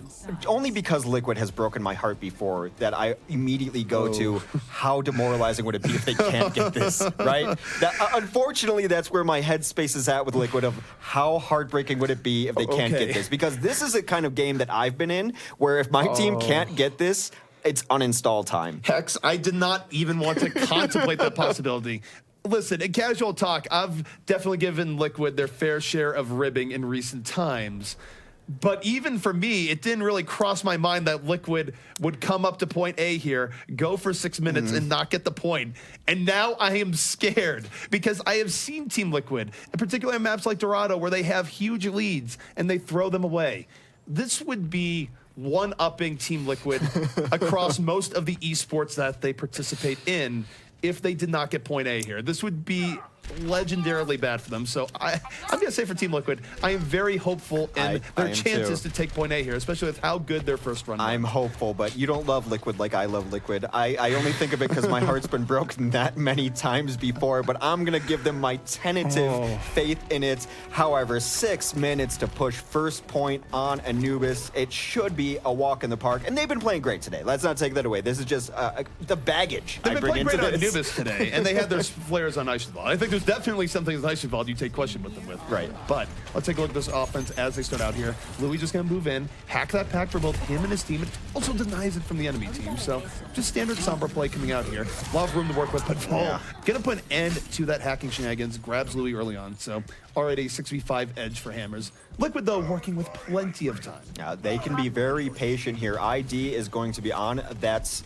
only because Liquid has broken my heart before that I immediately go to how demoralizing would it be if they can't get this, right? Unfortunately, that's where my headspace is at with Liquid of how heartbreaking would it be if they can't get this? Because this is a kind of game that I've been in where if my team can't get this, it's uninstall time. Hex, I did not even want to contemplate that possibility. Listen, in casual talk, I've definitely given Liquid their fair share of ribbing in recent times. But even for me, it didn't really cross my mind that Liquid would come up to point A here, go for 6 minutes and not get the point. And now I am scared because I have seen Team Liquid, in particular on maps like Dorado, where they have huge leads and they throw them away. This would be one-upping Team Liquid across most of the esports that they participate in if they did not get point A here. This would be legendarily bad for them. So I'm going to say for Team Liquid, I am very hopeful in their chances to take point A here, especially with how good their first run was. I'm hopeful, but you don't love Liquid like I love Liquid. I only think of it because my heart's been broken that many times before, but I'm going to give them my tentative faith in it. However, 6 minutes to push first point on Anubis. It should be a walk in the park, and they've been playing great today. Let's not take that away. This is just the baggage They've been playing great on this. Anubis today, and they had their flares on Eishenwald. I think there's definitely something with Eishenwald you take question with them with. Right. But let's take a look at this offense as they start out here. Louis just going to move in, hack that pack for both him and his team. It also denies it from the enemy team. So just standard Sombra play coming out here. A lot of room to work with, but Vol going to put an end to that hacking shenanigans. Grabs Louis early on. So already a 6v5 edge for Hammers. Liquid, though, working with plenty of time. They can be very patient here. ID is going to be on. That's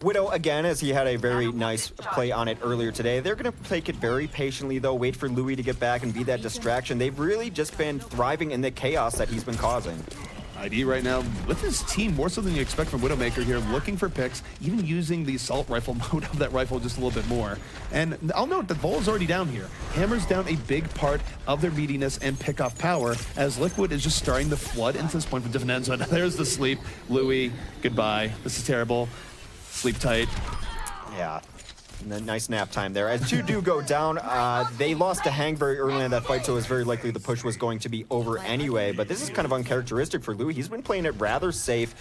Widow, again, as he had a very nice play on it earlier today. They're going to take it very patiently, though, wait for Louis to get back and be that distraction. They've really just been thriving in the chaos that he's been causing. ID right now with his team, more so than you expect from Widowmaker here, looking for picks, even using the assault rifle mode of that rifle just a little bit more. And I'll note that Vol is already down here. Hammer's down a big part of their meatiness and pick-off power, as Liquid is just starting to flood into this point from different ends. So there's the sleep. Louis, goodbye. This is terrible. Sleep tight. Yeah. And then nice nap time there. As two do go down, they lost to Hang very early in that fight, so it was very likely the push was going to be over anyway. But this is kind of uncharacteristic for Louis. He's been playing it rather safe.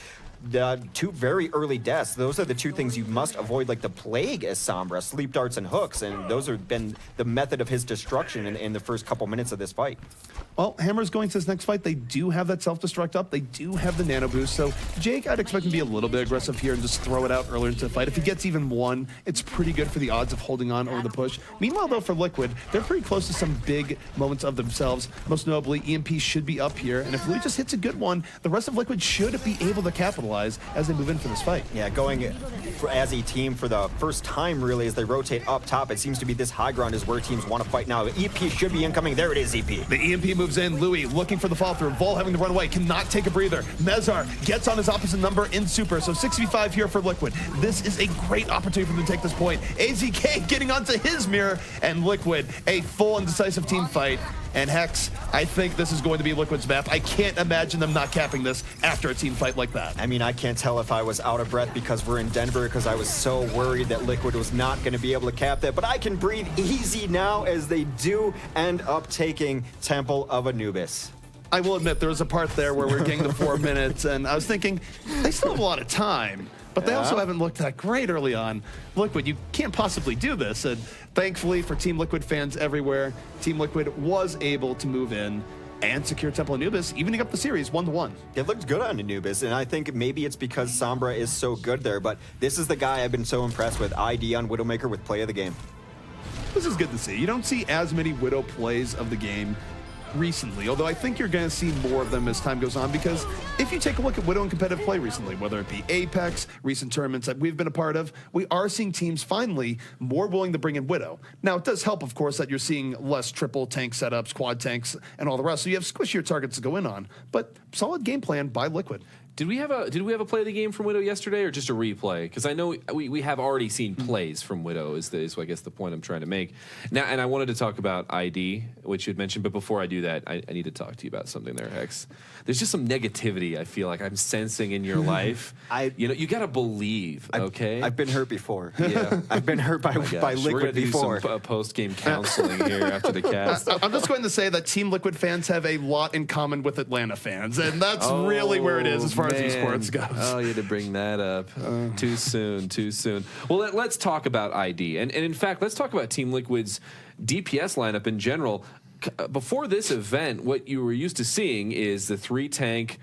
The two very early deaths, those are the two things you must avoid like the plague as Sombra, sleep darts and hooks, and those have been the method of his destruction in the first couple minutes of this fight. Well, Hammer's going to this next fight. They do have that self-destruct up. They do have the nano boost. So Jake, I'd expect him to be a little bit aggressive here and just throw it out earlier into the fight. If he gets even one, it's pretty good for the odds of holding on over the push. Meanwhile, though, for Liquid, they're pretty close to some big moments of themselves. Most notably, EMP should be up here. And if Louis just hits a good one, the rest of Liquid should be able to capitalize as they move in for this fight. Yeah, going as a team for the first time, really, as they rotate up top. It seems to be this high ground is where teams want to fight now. EP should be incoming. There it is, EP. The EMP moves in. Louis looking for the fall through. Vol having to run away. Cannot take a breather. Mezar gets on his opposite number in super. So 6v5 here for Liquid. This is a great opportunity for them to take this point. AZK getting onto his mirror, and Liquid a full and decisive team fight. And Hex, I think this is going to be Liquid's map. I can't imagine them not capping this after a team fight like that. I mean, I can't tell if I was out of breath because we're in Denver, because I was so worried that Liquid was not going to be able to cap that. But I can breathe easy now as they do end up taking Temple of Anubis. I will admit, there was a part there where we're getting the 4 minutes, and I was thinking, they still have a lot of time. But they also haven't looked that great early on. Liquid, you can't possibly do this. And thankfully for Team Liquid fans everywhere, Team Liquid was able to move in and secure Temple Anubis, evening up the series 1-1. It looked good on Anubis, and I think maybe it's because Sombra is so good there, but this is the guy I've been so impressed with, ID on Widowmaker with play of the game. This is good to see. You don't see as many Widow plays of the game recently, although I think you're going to see more of them as time goes on, because if you take a look at Widow in competitive play recently, whether it be Apex, recent tournaments that we've been a part of, we are seeing teams finally more willing to bring in Widow. Now, it does help, of course, that you're seeing less triple tank setups, quad tanks, and all the rest, so you have squishier targets to go in on, but solid game plan by Liquid. Did we have a play of the game from Widow yesterday, or just a replay? Because I know we have already seen plays from Widow. Is I guess the point I'm trying to make now. And I wanted to talk about ID, which you'd mentioned. But before I do that, I need to talk to you about something there, Hex. There's just some negativity I feel like I'm sensing in your life. You got to believe. Okay, I've been hurt before. Yeah, I've been hurt by Liquid before. Do some post-game counseling here after the cast. I'm just going to say that Team Liquid fans have a lot in common with Atlanta fans, and that's really where it is as far as esports goes. Oh, you had to bring that up. Too soon. Well, let's talk about ID. And in fact, let's talk about Team Liquid's DPS lineup in general. Before this event, what you were used to seeing is the 3-tank,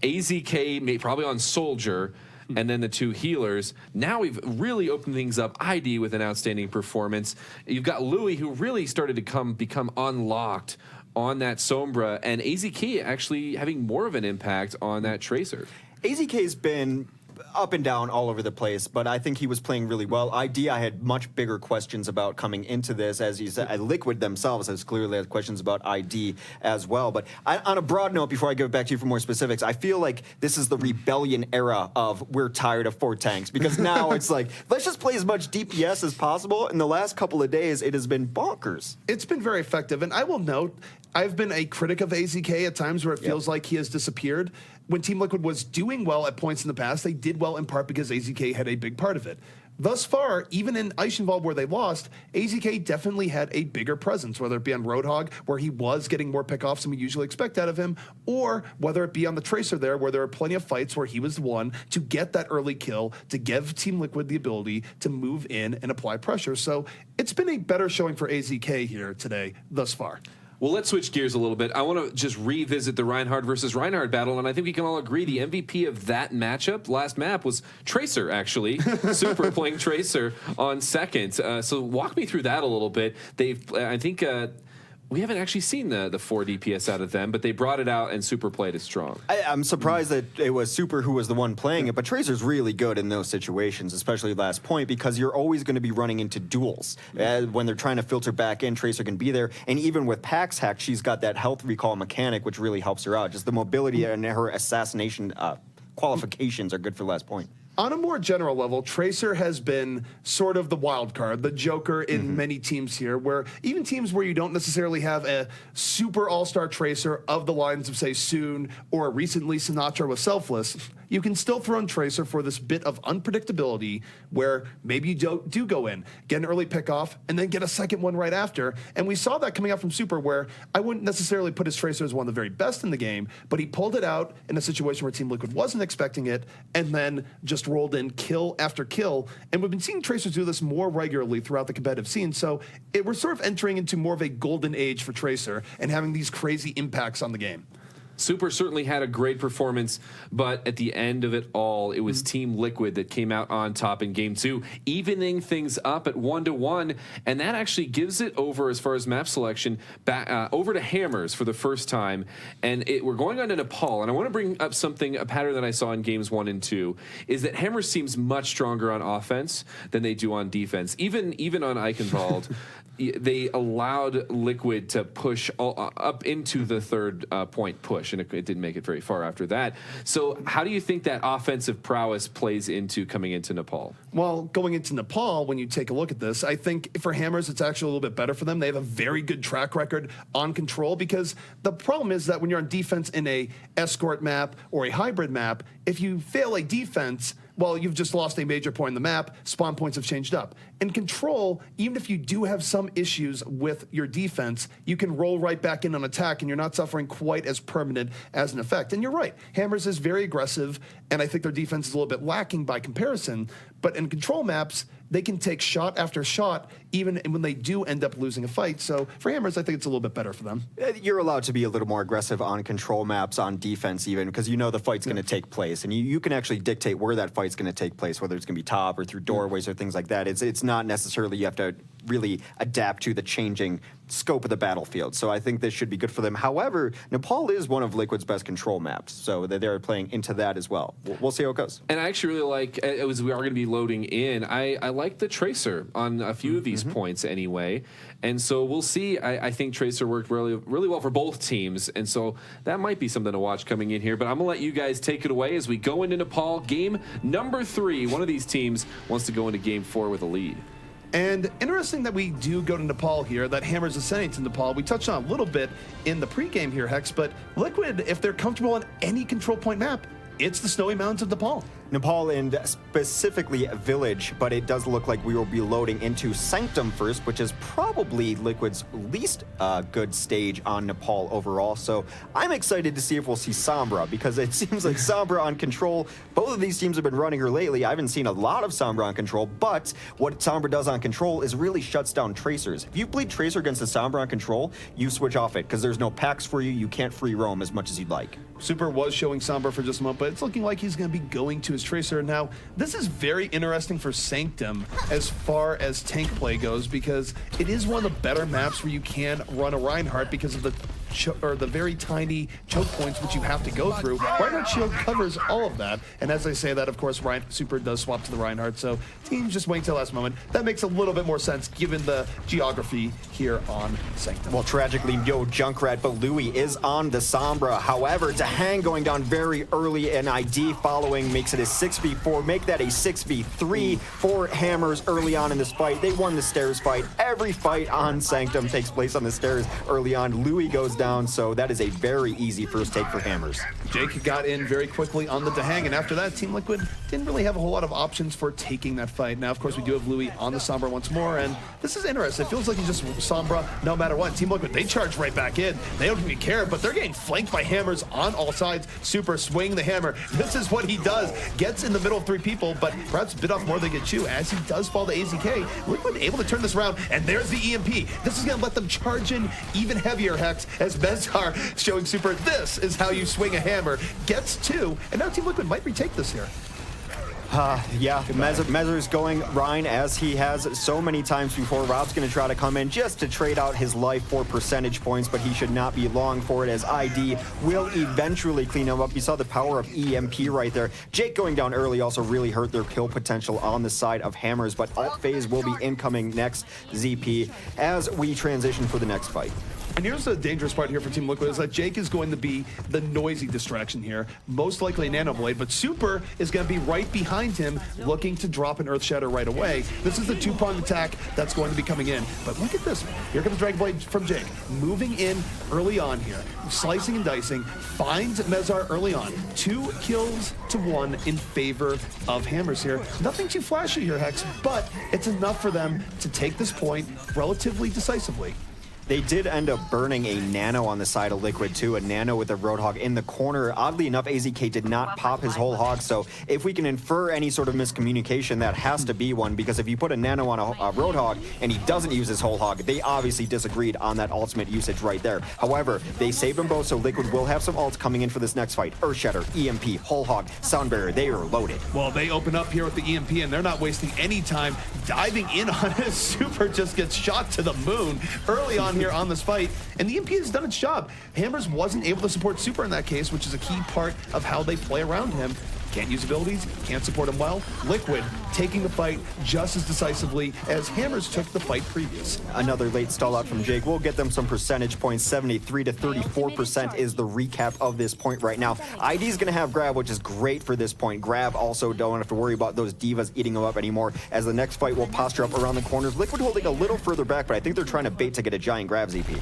AZK, probably on Soldier, and then the 2 healers. Now we've really opened things up. ID with an outstanding performance. You've got Louis, who really started to become unlocked on that Sombra, and AZK actually having more of an impact on that Tracer. AZK's been up and down all over the place, but I think he was playing really well. ID, I had much bigger questions about coming into this. As you said, Liquid themselves has clearly had questions about ID as well. But on a broad note, before I give it back to you for more specifics, I feel like this is the rebellion era of we're tired of 4 tanks, because now it's like, let's just play as much DPS as possible. In the last couple of days, it has been bonkers. It's been very effective, and I will note, I've been a critic of AZK at times where it feels like he has disappeared. When Team Liquid was doing well at points in the past, they did well in part because AZK had a big part of it. Thus far, even in Eichenwald where they lost, AZK definitely had a bigger presence, whether it be on Roadhog, where he was getting more pickoffs than we usually expect out of him, or whether it be on the Tracer there, where there are plenty of fights where he was the one to get that early kill, to give Team Liquid the ability to move in and apply pressure. So it's been a better showing for AZK here today thus far. Well, let's switch gears a little bit. I want to just revisit the Reinhardt versus Reinhardt battle, and I think we can all agree the MVP of that matchup, last map, was Tracer, actually. Super playing Tracer on second. So walk me through that a little bit. I think we haven't actually seen the 4 DPS out of them, but they brought it out and Super played it strong. I'm surprised that it was Super who was the one playing it, but Tracer's really good in those situations, especially last point, because you're always going to be running into duels. When they're trying to filter back in, Tracer can be there. And even with Pax Hack, she's got that health recall mechanic, which really helps her out. Just the mobility and her assassination qualifications are good for last point. On a more general level, Tracer has been sort of the wild card, the joker in many teams here, where even teams where you don't necessarily have a super all-star Tracer of the lines of, say, Soon or recently Sinatra with Selfless, you can still throw in Tracer for this bit of unpredictability where maybe you do go in, get an early pickoff, and then get a second one right after. And we saw that coming out from Super, where I wouldn't necessarily put his Tracer as one of the very best in the game, but he pulled it out in a situation where Team Liquid wasn't expecting it, and then just rolled in kill after kill. And we've been seeing Tracers do this more regularly throughout the competitive scene. So we're sort of entering into more of a golden age for Tracer and having these crazy impacts on the game. Super certainly had a great performance, but at the end of it all, it was Team Liquid that came out on top in Game 2, evening things up at 1-1, and that actually gives it over, as far as map selection, back, over to Hammers for the first time. And we're going on to Nepal, and I want to bring up a pattern that I saw in Games 1 and 2, is that Hammers seems much stronger on offense than they do on defense. Even on Eichenwald, they allowed Liquid to push up into the third point push, and it didn't make it very far after that. So how do you think that offensive prowess plays into coming into Nepal? Well, going into Nepal, when you take a look at this, I think for Hammers, it's actually a little bit better for them. They have a very good track record on control, because the problem is that when you're on defense in a escort map or a hybrid map, if you fail a defense, well, you've just lost a major point in the map. Spawn points have changed up. In control, even if you do have some issues with your defense, you can roll right back in on attack, and you're not suffering quite as permanent as an effect. And you're right, Hammers is very aggressive, and I think their defense is a little bit lacking by comparison. But in control maps, they can take shot after shot, even when they do end up losing a fight. So for Hammers, I think it's a little bit better for them. You're allowed to be a little more aggressive on control maps, on defense even, because you know the fight's going to take place. And you can actually dictate where that fight's going to take place, whether it's going to be top or through doorways or things like that. It's not necessarily you have to really adapt to the changing scope of the battlefield. So I think this should be good for them. However, Nepal is one of Liquid's best control maps, so they're playing into that as well. We'll see how it goes. And I actually really like, we are going to be loading in, I like the Tracer on a few of these points anyway. And so we'll see. I think Tracer worked really, really well for both teams. And so that might be something to watch coming in here. But I'm going to let you guys take it away as we go into Nepal. Game number 3. One of these teams wants to go into Game 4 with a lead. And interesting that we do go to Nepal here, that Hammers is sending to Nepal. We touched on a little bit in the pregame here, Hex, but Liquid, if they're comfortable on any control point map, it's the snowy mountains of Nepal. Nepal and specifically Village, but it does look like we will be loading into Sanctum first, which is probably Liquid's least good stage on Nepal overall. So I'm excited to see if we'll see Sombra, because it seems like Sombra on control, both of these teams have been running her lately. I haven't seen a lot of Sombra on control, but what Sombra does on control is really shuts down Tracers. If you bleed Tracer against a Sombra on control, you switch off it, because there's no packs for you. You can't free roam as much as you'd like. Super was showing Sombra for just a moment, but it's looking like he's going to be going to his Tracer. Now, this is very interesting for Sanctum as far as tank play goes, because it is one of the better maps where you can run a Reinhardt because of the the very tiny choke points which you have to go through. Reinhardt's shield covers all of that, and as I say that, of course, Super does swap to the Reinhardt, so teams just waiting till the last moment. That makes a little bit more sense given the geography here on Sanctum. Well, tragically, no Junkrat, but Louis is on the Sombra. However, Tahang going down very early, and ID following makes it a 6v4, make that a 6v3 for Hammers early on in this fight. They won the stairs fight. Every fight on Sanctum takes place on the stairs early on. Louis goes down, so that is a very easy first take for Hammers. Jake got in very quickly on the Tahang, and after that, Team Liquid didn't really have a whole lot of options for taking that fight. Now, of course, we do have Louis on the Sombra once more, and this is interesting. It feels like he's just Sombra no matter what. Team Liquid, they charge right back in. They don't even care, but they're getting flanked by Hammers on all sides. Super swing the hammer. This is what he does. Gets in the middle of 3 people, but perhaps bit off more than they get chew as he does fall to AZK. Liquid able to turn this around, and there's the EMP. This is going to let them charge in even heavier, Hex, as Mezar showing Super, this is how you swing a hammer. Gets 2, and now Team Liquid might retake this here. Yeah, Mezar's going Rhine as he has so many times before. Rob's going to try to come in just to trade out his life for percentage points, but he should not be long for it as ID will eventually clean him up. You saw the power of EMP right there. Jake going down early also really hurt their kill potential on the side of Hammers, but alt phase will be incoming next, ZP, as we transition for the next fight. And here's the dangerous part here for Team Liquid is that Jake is going to be the noisy distraction here, most likely a Nanoblade, but Super is going to be right behind him looking to drop an Earth Shatter right away. This is the 2-pronged attack that's going to be coming in. But look at this. Here comes Dragon Blade from Jake, moving in early on here, slicing and dicing, finds Mezar early on. 2 kills to 1 in favor of Hammers here. Nothing too flashy here, Hex, but it's enough for them to take this point relatively decisively. They did end up burning a Nano on the side of Liquid too, a Nano with a Roadhog in the corner. Oddly enough, AZK did not pop his whole hog, so if we can infer any sort of miscommunication, that has to be one, because if you put a Nano on a Roadhog and he doesn't use his whole hog, they obviously disagreed on that ultimate usage right there. However, they saved them both, so Liquid will have some ults coming in for this next fight. Earth Shatter, EMP, whole hog, Sound Barrier, they are loaded. Well, they open up here with the EMP, and they're not wasting any time diving in on it. Super just gets shot to the moon early on here on this fight, and the EMP has done its job. Hammers wasn't able to support Super in that case, which is a key part of how they play around him. Can't use abilities, can't support him well. Liquid taking the fight just as decisively as Hammers took the fight previous. Another late stall out from Jake. We'll get them some percentage points. 73 to 34% is the recap of this point right now. ID's going to have grab, which is great for this point. Grab also don't have to worry about those divas eating them up anymore, as the next fight will posture up around the corners. Liquid holding a little further back, but I think they're trying to bait to get a giant grab, ZP.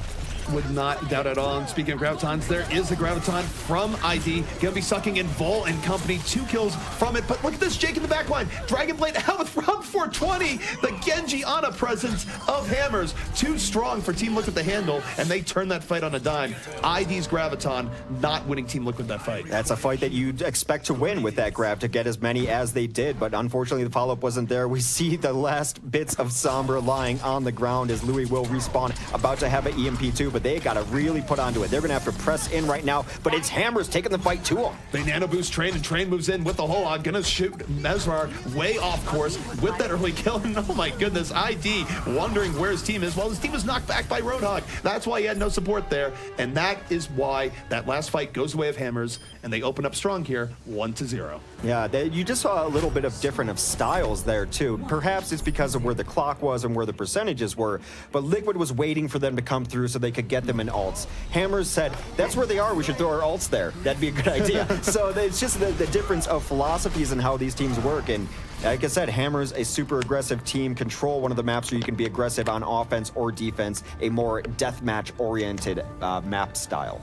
Would not doubt at all. And speaking of gravitons, there is a graviton from ID. Gonna be sucking in Vol and company. 2 kills from it. But look at this, Jake in the back line. Dragon Blade out with Rob 420. The Genji Ana presence of Hammers. Too strong for Team Liquid to handle, and they turn that fight on a dime. ID's graviton not winning Team Liquid that fight. That's a fight that you'd expect to win with that grab, to get as many as they did, but unfortunately the follow-up wasn't there. We see the last bits of Sombra lying on the ground as Louis will respawn, about to have an EMP too, but they got to really put onto it. They're going to have to press in right now, but it's Hammers taking the fight to them. They nano boost Train, and Train moves in with the whole on. Gonna shoot Mezar way off course with that early kill. And oh my goodness, ID wondering where his team is. Well, his team was knocked back by Roadhog. That's why he had no support there, and that is why that last fight goes the way of Hammers, and they open up strong here, 1-0. Yeah, you just saw a little bit of different of styles there too. Perhaps it's because of where the clock was and where the percentages were, but Liquid was waiting for them to come through so they could get them in ults. Hammers said, that's where they are, we should throw our ults there. That'd be a good idea. So it's just the difference of philosophies and how these teams work. And like I said, Hammers, a super aggressive team, control one of the maps where you can be aggressive on offense or defense, a more deathmatch oriented map style.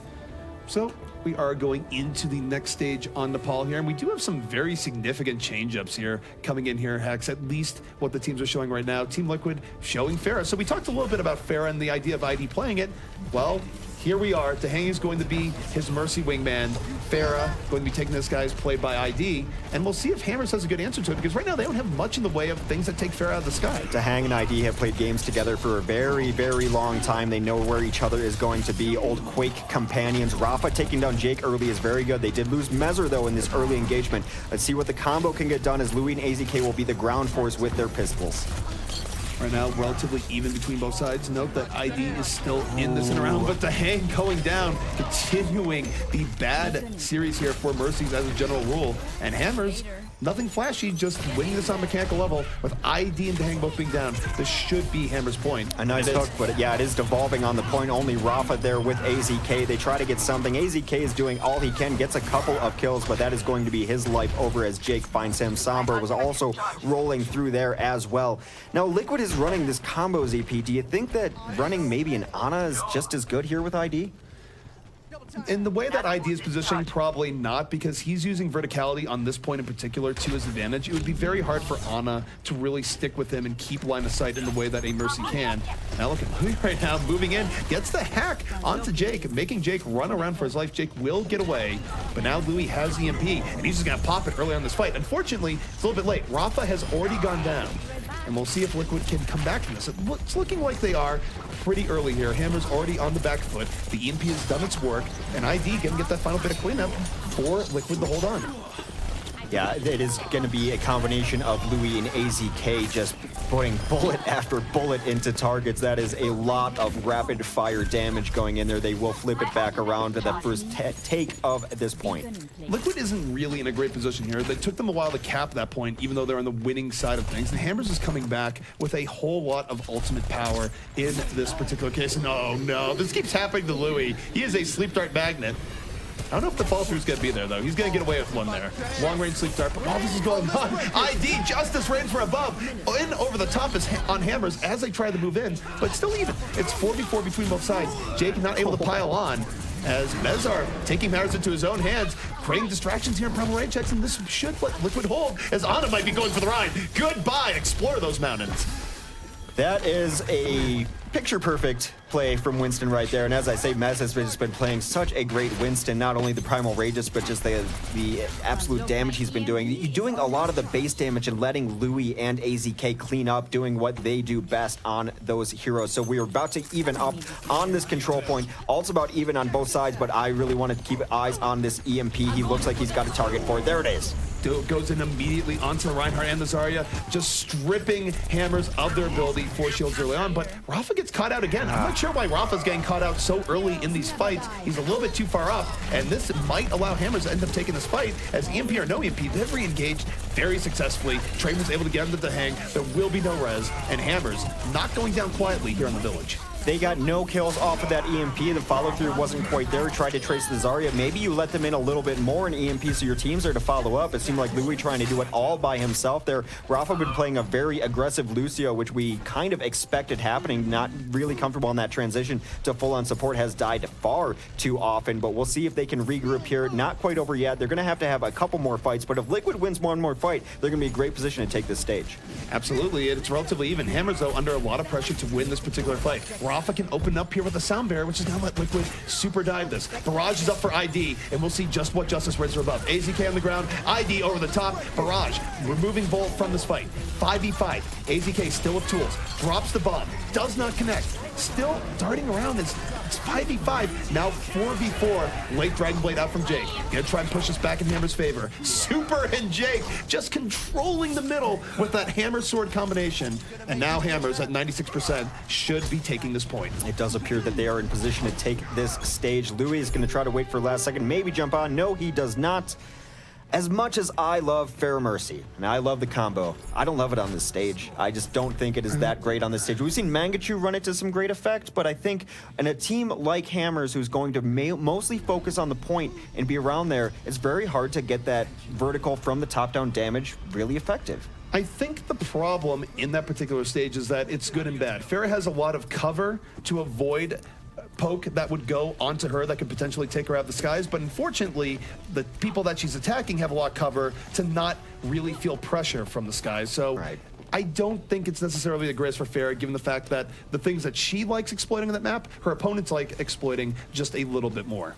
So we are going into the next stage on Nepal here, and we do have some very significant change-ups here coming in here, Hex, at least what the teams are showing right now. Team Liquid showing Pharah. So we talked a little bit about Pharah and the idea of ID playing it. Well, here we are. Tahang is going to be his Mercy wingman. Pharah going to be taking this guy's play by ID, and we'll see if Hammers has a good answer to it, because right now they don't have much in the way of things that take Pharah out of the sky. Tahang and ID have played games together for a very, very long time. They know where each other is going to be. Old Quake companions. Rafa taking down Jake early is very good. They did lose Mezar, though, in this early engagement. Let's see what the combo can get done, as Louis and AZK will be the ground force with their pistols. Right now, relatively even between both sides. Note that ID is still in this and around, but the hang going down, continuing the bad series here for Mercies as a general rule. And Hammers, nothing flashy, just winning this on mechanical level with ID and Dehang both being down. This should be Hammer's point. A nice hook, but yeah, it is devolving on the point. Only Rafa there with AZK. They try to get something. AZK is doing all he can, gets a couple of kills, but that is going to be his life over as Jake finds him. Sombra was also rolling through there as well. Now, Liquid is running this combo ZP. Do you think that running maybe an Ana is just as good here with ID? In the way that ID is positioned, probably not, because he's using verticality on this point in particular to his advantage. It would be very hard for Ana to really stick with him and keep line of sight in the way that a Mercy can. Now look at Louis right now, moving in, gets the hack onto Jake, making Jake run around for his life. Jake will get away, but now Louis has the EMP, and he's just gonna pop it early on this fight. Unfortunately, it's a little bit late. Rafa has already gone down, and we'll see if Liquid can come back from this. It's looking like they are pretty early here. Hammer's already on the back foot. The EMP has done its work, and ID gonna get that final bit of cleanup for Liquid to hold on. Yeah, it is going to be a combination of Louis and AZK just putting bullet after bullet into targets. That is a lot of rapid fire damage going in there. They will flip it back around to the first take of this point. Liquid isn't really in a great position here. They took them a while to cap that point, even though they're on the winning side of things. And Hammers is coming back with a whole lot of ultimate power in this particular case. And oh no, this keeps happening to Louis. He is a sleep dart magnet. I don't know if the fall through is going to be there, though. He's going to get away with one there. Long range sleep dart, but all this is going on. ID, Justice reigns from above. In over the top is on Hammers as they try to move in, but still even. It's 4v4 between both sides. Jake not able to pile on as Mezar taking matters into his own hands, creating distractions here in primal range checks, and this should let Liquid hold as Ana might be going for the ride. Goodbye, explore those mountains. That is a picture-perfect play from Winston right there. And as I say, Mez has just been playing such a great Winston, not only the Primal Rages, but just the absolute damage he's been doing. Doing a lot of the base damage and letting Louis and AZK clean up, doing what they do best on those heroes. So we are about to even up on this control point. Also about even on both sides, but I really want to keep eyes on this EMP. He looks like he's got a target for it. There it is. Goes in immediately onto Reinhardt and the Zarya, just stripping Hammers of their ability for shields early on, but Rafa gets caught out again. I'm not sure why Rafa's getting caught out so early in these fights. He's a little bit too far up, and this might allow Hammers to end up taking this fight, as EMP or no EMP, they've re-engaged very successfully. Train was able to get him to the hang. There will be no res, and Hammers not going down quietly here in the village. They got no kills off of that EMP. The follow-through wasn't quite there. Tried to trace the Zarya. Maybe you let them in a little bit more in EMP so your teams are to follow up. It seemed like Louis trying to do it all by himself there. Rafa been playing a very aggressive Lucio, which we kind of expected happening. Not really comfortable on that transition to full-on support. Has died far too often, but we'll see if they can regroup here. Not quite over yet. They're going to have a couple more fights, but if Liquid wins one more fight, they're going to be in a great position to take this stage. Absolutely, it's relatively even. Hammers, though, under a lot of pressure to win this particular fight. Rafa can open up here with a sound barrier, which is now let Liquid super dive this. Barrage is up for ID, and we'll see just what Justice Rays are above. AZK on the ground, ID over the top, Barrage removing Bolt from this fight. 5v5, AZK still with tools, drops the bomb, does not connect, still darting around. It's 5v5, now 4v4. Late Dragon Blade out from Jake. Gonna try and push us back in Hammer's favor. Super and Jake just controlling the middle with that Hammer Sword combination. And now Hammers at 96% should be taking this point. It does appear that they are in position to take this stage. Louis is going to try to wait for last second, maybe jump on. No, he does not. As much as I love Fair Mercy, and I love the combo, I don't love it on this stage. I just don't think it is that great on this stage. We've seen Mangachu run it to some great effect, but I think in a team like Hammers, who's going to mostly focus on the point and be around there, it's very hard to get that vertical from the top-down damage really effective. I think the problem in that particular stage is that it's good and bad. Farrah has a lot of cover to avoid poke that would go onto her that could potentially take her out of the skies, but unfortunately the people that she's attacking have a lot of cover to not really feel pressure from the skies. So right. I don't think it's necessarily the greatest for Farrah, given the fact that the things that she likes exploiting on that map, her opponents like exploiting just a little bit more.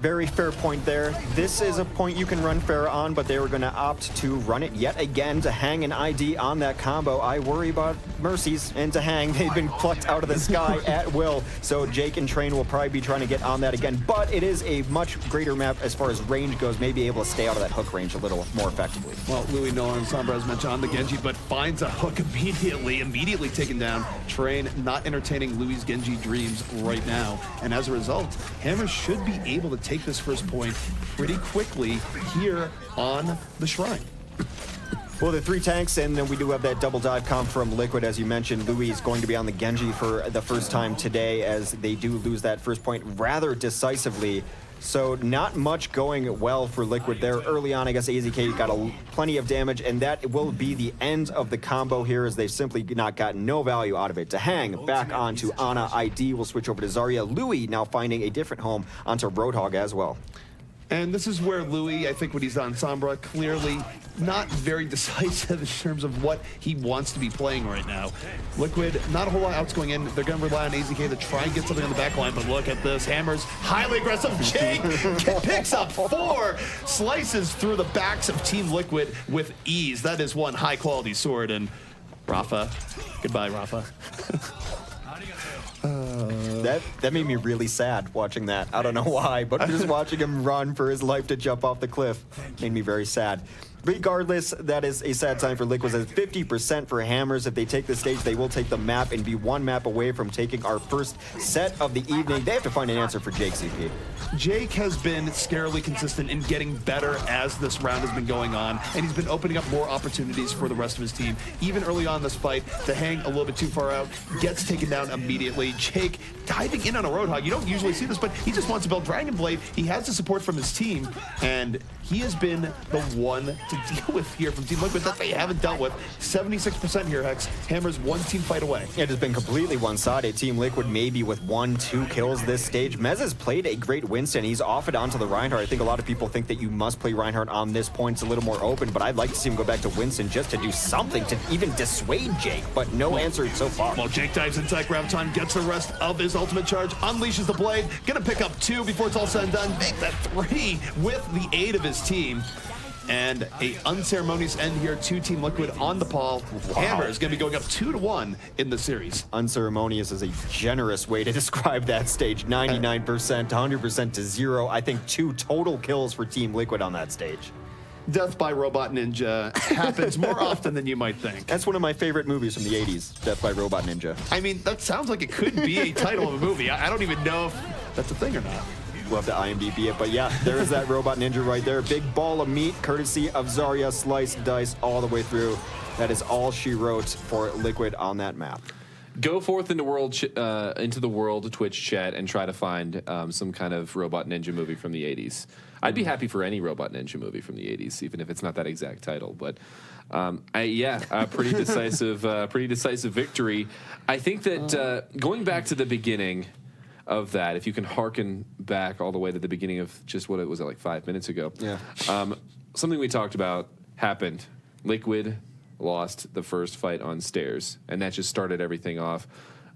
Very fair point there. This is a point you can run fair on, but they were going to opt to run it yet again to hang an ID on that combo. I worry about Mercies and to hang. They've been plucked out of the sky at will, so Jake and Train will probably be trying to get on that again, but it is a much greater map as far as range goes, maybe able to stay out of that hook range a little more effectively. Well, Louis Nolan and Sombra as mentioned on the Genji, but finds a hook immediately taken down. Train not entertaining Louis' Genji dreams right now, and as a result, Hammer should be able to take this first point pretty quickly here on the Shrine. Well, the 3 tanks, and then we do have that double dive comp from Liquid, as you mentioned. Louis is going to be on the Genji for the first time today, as they do lose that first point rather decisively. So not much going well for Liquid there. Early on, I guess AZK got plenty of damage, and that will be the end of the combo here, as they've simply not gotten no value out of it. To hang back onto Ana. ID will switch over to Zarya. Louis now finding a different home onto Roadhog as well. And this is where Louis, I think when he's on Sombra, clearly not very decisive in terms of what he wants to be playing right now. Liquid, not a whole lot outs going in. They're going to rely on AZK to try and get something on the back line, but look at this. Hammer's highly aggressive. Jake picks up 4 slices through the backs of Team Liquid with ease. That is one high-quality sword, and Rafa, goodbye, Rafa. That made me really sad watching that. I don't know why, but just watching him run for his life to jump off the cliff made me very sad. Regardless, that is a sad time for Liquid. At 50% for Hammers. If they take the stage, they will take the map and be 1 map away from taking our first set of the evening. They have to find an answer for Jake CP. Jake has been scarily consistent in getting better as this round has been going on, and he's been opening up more opportunities for the rest of his team. Even early on in this fight, to hang a little bit too far out, gets taken down immediately. Jake diving in on a Roadhog. You don't usually see this, but he just wants to build Dragon Blade. He has the support from his team, and he has been the one to deal with here from Team Liquid that they haven't dealt with. 76% here, Hex. Hammer's 1 team fight away. It has been completely one-sided. Team Liquid maybe with 1-2 kills this stage. Mez has played a great Winston. He's off it onto the Reinhardt. I think a lot of people think that you must play Reinhardt on this point. It's a little more open, but I'd like to see him go back to Winston just to do something to even dissuade Jake, but no answer so far. Well, Jake dives inside Graviton, gets the rest of his ultimate charge, unleashes the blade, gonna pick up 2 before it's all said and done, make that 3 with the aid of his team. And a unceremonious end here to Team Liquid on the Paul. Wow. Hammer is going to be going up 2-1 in the series. Unceremonious is a generous way to describe that stage. 99%, 100% to 0. I think 2 total kills for Team Liquid on that stage. Death by Robot Ninja happens more often than you might think. That's one of my favorite movies from the 80s, Death by Robot Ninja. I mean, that sounds like it could be a title of a movie. I don't even know if that's a thing or not. We'll have to IMDb it, but yeah, there is that Robot Ninja right there. Big ball of meat, courtesy of Zarya, sliced, diced all the way through. That is all she wrote for Liquid on that map. Go forth into the world Twitch chat and try to find some kind of Robot Ninja movie from the 80s. I'd be happy for any Robot Ninja movie from the 80s, even if it's not that exact title. But pretty decisive victory. I think that going back to the beginning of that, if you can hearken back all the way to the beginning of just what it was, like 5 minutes ago. Yeah. Something we talked about happened. Liquid lost the first fight on stairs, and that just started everything off.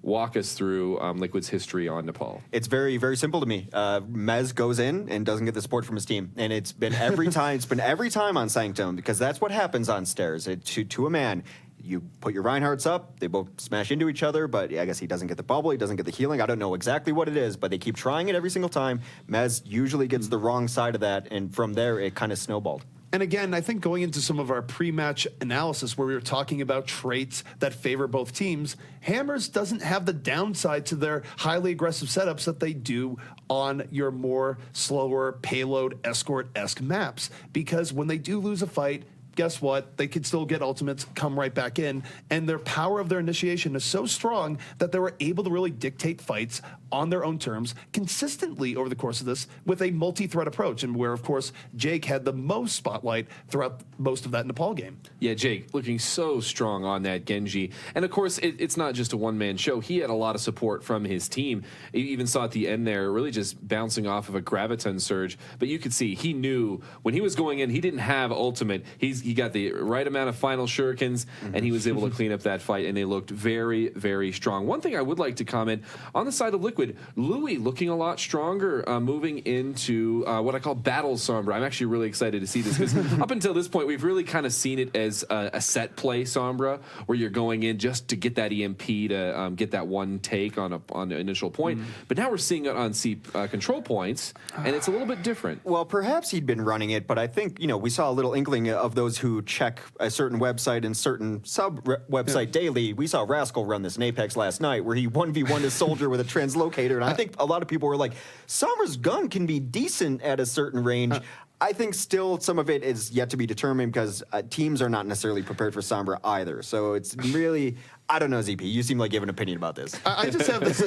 Walk us through Liquid's history on Nepal. It's very, very simple to me. Mez goes in and doesn't get the support from his team, and it's been every time. It's been every time on Sanctum, because that's what happens on stairs. To a man. You put your Reinhardts up, they both smash into each other, but I guess he doesn't get the bubble, he doesn't get the healing. I don't know exactly what it is, but they keep trying it every single time. Mez usually gets the wrong side of that, and from there, it kind of snowballed. And again, I think going into some of our pre-match analysis where we were talking about traits that favor both teams, Hammers doesn't have the downside to their highly aggressive setups that they do on your more slower payload escort-esque maps. Because when they do lose a fight, guess what? They could still get ultimates, come right back in, and their power of their initiation is so strong that they were able to really dictate fights on their own terms consistently over the course of this with a multi-threat approach, and where, of course, Jake had the most spotlight throughout most of that Nepal game. Yeah, Jake looking so strong on that Genji. And, of course, it's not just a one-man show. He had a lot of support from his team. You even saw at the end there, really just bouncing off of a Graviton surge. But you could see he knew when he was going in, he didn't have ultimate. He's he got the right amount of final shurikens, and he was able to clean up that fight, and they looked very, very strong. One thing I would like to comment on the side of Liquid, Louis looking a lot stronger, moving into what I call Battle Sombra. I'm actually really excited to see this because up until this point, we've really kind of seen it as a set play Sombra, where you're going in just to get that EMP to get that one take on an initial point. But now we're seeing it on C control points, and it's a little bit different. Well, perhaps he'd been running it, but I think, we saw a little inkling of those who check a certain website and certain sub-website daily. We saw Rascal run this in Apex last night, where he 1v1 a soldier with a translocator, and I think a lot of people were like, Sombra's gun can be decent at a certain range. I think still some of it is yet to be determined because teams are not necessarily prepared for Sombra either. So it's really, I don't know, ZP. You seem like you have an opinion about this. I just have this